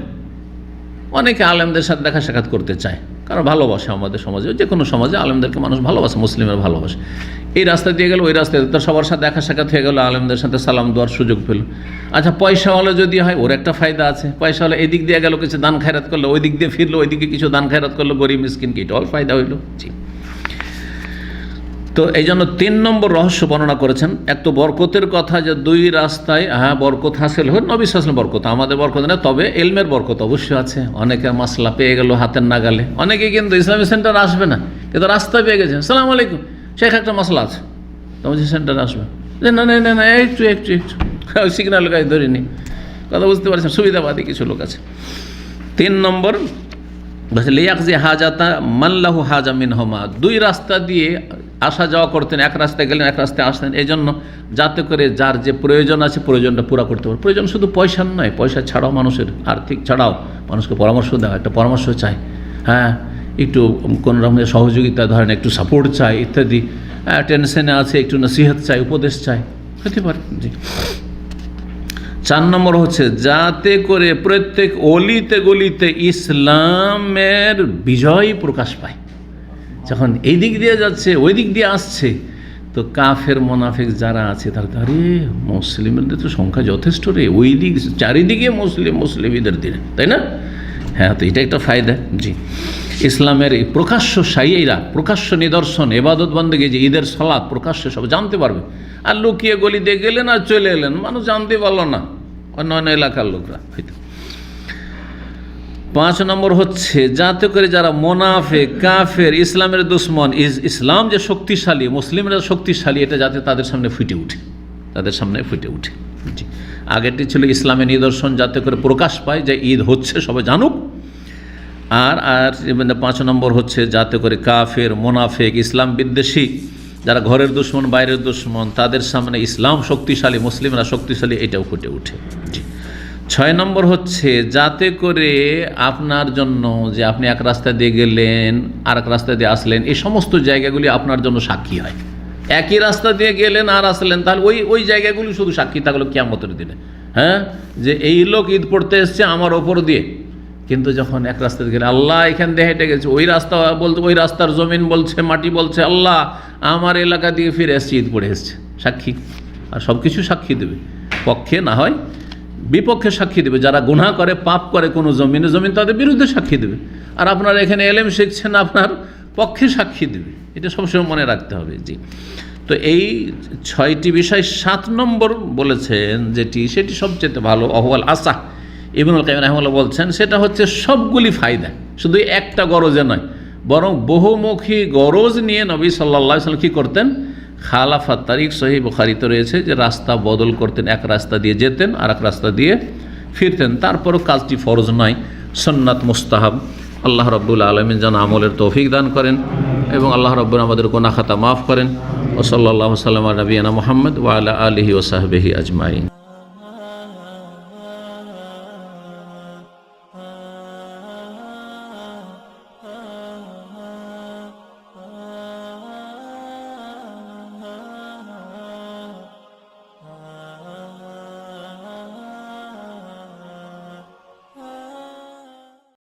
অনেকে আলেমদের সাথে দেখা সাক্ষাৎ করতে চায়, কারণ ভালোবাসে। আমাদের সমাজে, যে কোনো সমাজে আলেমদেরকে মানুষ ভালোবাসে, মুসলিমের ভালোবাসে। এই রাস্তা দিয়ে গেল, ওই রাস্তায় তো সবার সাথে দেখা সাক্ষাৎ হয়ে গেল, আলেমদের সাথে সালাম দেওয়ার সুযোগ পেল। আচ্ছা, পয়সাওয়ালা যদি হয় ওর একটা ফায়দা আছে। পয়সাওয়ালা এদিক দিয়ে গেল, কিছু দান খায়রাত করলো, ওই দিক দিয়ে ফিরলো, ওইদিকে কিছু দান খায়রাত করলো, গরিব মিসকিনকে, এটাও ফায়দা হইল। জি, তো এই জন্য 3 নম্বর রহস্য বর্ণনা করেছেন। এক তো বরকতের কথা, যে 2 রাস্তায় বরকত হাসিল হয়। নবী সাল্লাল্লাহু আলাইহি ওয়াসাল্লাম বরকত, আমাদের বরকত না, তবে এলমের বরকত অবশ্যই আছে। অনেকে মাসলা পেয়ে গেল হাতের নাগালে। অনেকে কিন্তু ইসলামী সেন্টার আসবে না, কিন্তু রাস্তা পেয়ে গেছে, আসসালামু আলাইকুম শেখ, একটা মশলা আছে, তোমার সেন্টারে আসবে, না না না না একটু একটু একটু সিগন্যাল গায়ে ধরিনি। কথা বুঝতে পারছেন? সুবিধাবাদী কিছু লোক আছে। 3 নম্বর লিয়াকজি হাজাতা মাল্লাহু হাজা মিনহুমা, 2 রাস্তা দিয়ে আসা যাওয়া করতেন। এক রাস্তায় গেলেন, এক রাস্তায় আসতেন, এই জন্য যাতে করে যার যে প্রয়োজন আছে প্রয়োজনটা পুরা করতে পারে। প্রয়োজন শুধু পয়সার নয়, পয়সা ছাড়াও মানুষের আর্থিক ছাড়াও মানুষকে পরামর্শ দেওয়া, একটা পরামর্শ চাই, একটু কোনো রকমের সহযোগিতা, ধরেন একটু সাপোর্ট চাই ইত্যাদি। টেনশনে আছে, একটু নসিহত চাই, উপদেশ চাই, হতে পারে। জি। 4 নম্বর হচ্ছে যাতে করে প্রত্যেক অলিতে গলিতে ইসলামের বিজয় প্রকাশ পায়। যখন এই দিক দিয়ে যাচ্ছে, ওই দিক দিয়ে আসছে, তো কাফের মোনাফিক যারা আছে তারা, আরে মুসলিমদের তো সংখ্যা যথেষ্ট রে, ওই দিক চারিদিকে মুসলিম ঈদের দিনে, তাই না? তো এটা একটা ফায়দা। জি, ইসলামের এই প্রকাশ্য সাইয়েরা, প্রকাশ্য নিদর্শন, ইবাদত বন্দেগী, যে ঈদের সালাত প্রকাশ্য সব জানতে পারবে। আর লুকিয়ে গলি দিয়ে গেলেন আর চলে এলেন, মানুষ জানতে পারলো না, অন্য অন্য এলাকার লোকরা হয়তো। 5 নম্বর হচ্ছে যাতে করে যারা মোনাফেক কাফের ইসলামের দুশ্মন, ইসলাম যে শক্তিশালী মুসলিমরা শক্তিশালী, এটা যাতে তাদের সামনে ফুটে উঠে, তাদের সামনে ফুটে উঠে। জি, আগেরটি ছিল ইসলামের নিদর্শন যাতে করে প্রকাশ পায় যে ঈদ হচ্ছে, সবাই জানুক। আর 5 নম্বর হচ্ছে যাতে করে কাফের মোনাফেক ইসলাম বিদ্বেষী যারা ঘরের দুশ্মন বাইরের দুশ্মন তাদের সামনে ইসলাম শক্তিশালী মুসলিমরা শক্তিশালী, এটাও ফুটে উঠে। জি, 6 নম্বর হচ্ছে যাতে করে আপনার জন্য যে আপনি এক রাস্তা দিয়ে গেলেন আর এক রাস্তা দিয়ে আসলেন, এই সমস্ত জায়গাগুলি আপনার জন্য সাক্ষী হয়। একই রাস্তা দিয়ে গেলেন আর আসলেন, তাহলে ওই জায়গাগুলি শুধু সাক্ষী থাকলো কিয়ামতের দিনে, হ্যাঁ, যে এই লোক ঈদ পড়তে এসছে আমার ওপর দিয়ে। কিন্তু যখন এক রাস্তা দিয়ে গেলে আল্লাহ এখান দিয়ে হেঁটে গেছে, ওই রাস্তা বলতে ওই রাস্তার জমিন বলছে, মাটি বলছে আল্লাহ আমার এলাকা দিয়ে ফিরে এসছে, ঈদ পড়ে এসছে, সাক্ষী। আর সব কিছু সাক্ষী দেবে, পক্ষে না হয় বিপক্ষে সাক্ষী দেবে। যারা গুনাহ করে পাপ করে কোনো জমিন তাদের বিরুদ্ধে সাক্ষী দেবে। আর আপনারা এখানে এলেম শিখছেন, আপনার পক্ষে সাক্ষী দেবে, এটা সবসময় মনে রাখতে হবে। জি, তো এই 6টি বিষয় 7 নম্বর বলেছেন সেটি সবচেয়ে ভালো, অহওয়াল আসা ইবনুল কাইয়িম রাহিমাহুল্লাহ বলছেন, সেটা হচ্ছে সবগুলি ফায়দা, শুধু একটা গরজে নয়, বরং বহুমুখী গরজ নিয়ে নবী সাল্লাল্লাহু আলাইহি ওয়াসাল্লাম কী করতেন, খালাফাত তারিক সহিহ বুখারীতে রয়েছে যে রাস্তা বদল করতেন, এক রাস্তা দিয়ে যেতেন আর এক রাস্তা দিয়ে ফিরতেন। তারপরও কাজটি ফরজ নয়, সুন্নাত মুস্তাহাব। আল্লাহ রাব্বুল আলামিন যেন আমলের তৌফিক দান করেন এবং আল্লাহ রাব্বুল আমাদের গুনাহ খাতা মাফ করেন। ওয়া সাল্লাল্লাহু সাল্লাম আলা নবিয়িনা মুহাম্মদ ওয়া আলা আলিহি ওয়া সাহবিহি আজমাইন।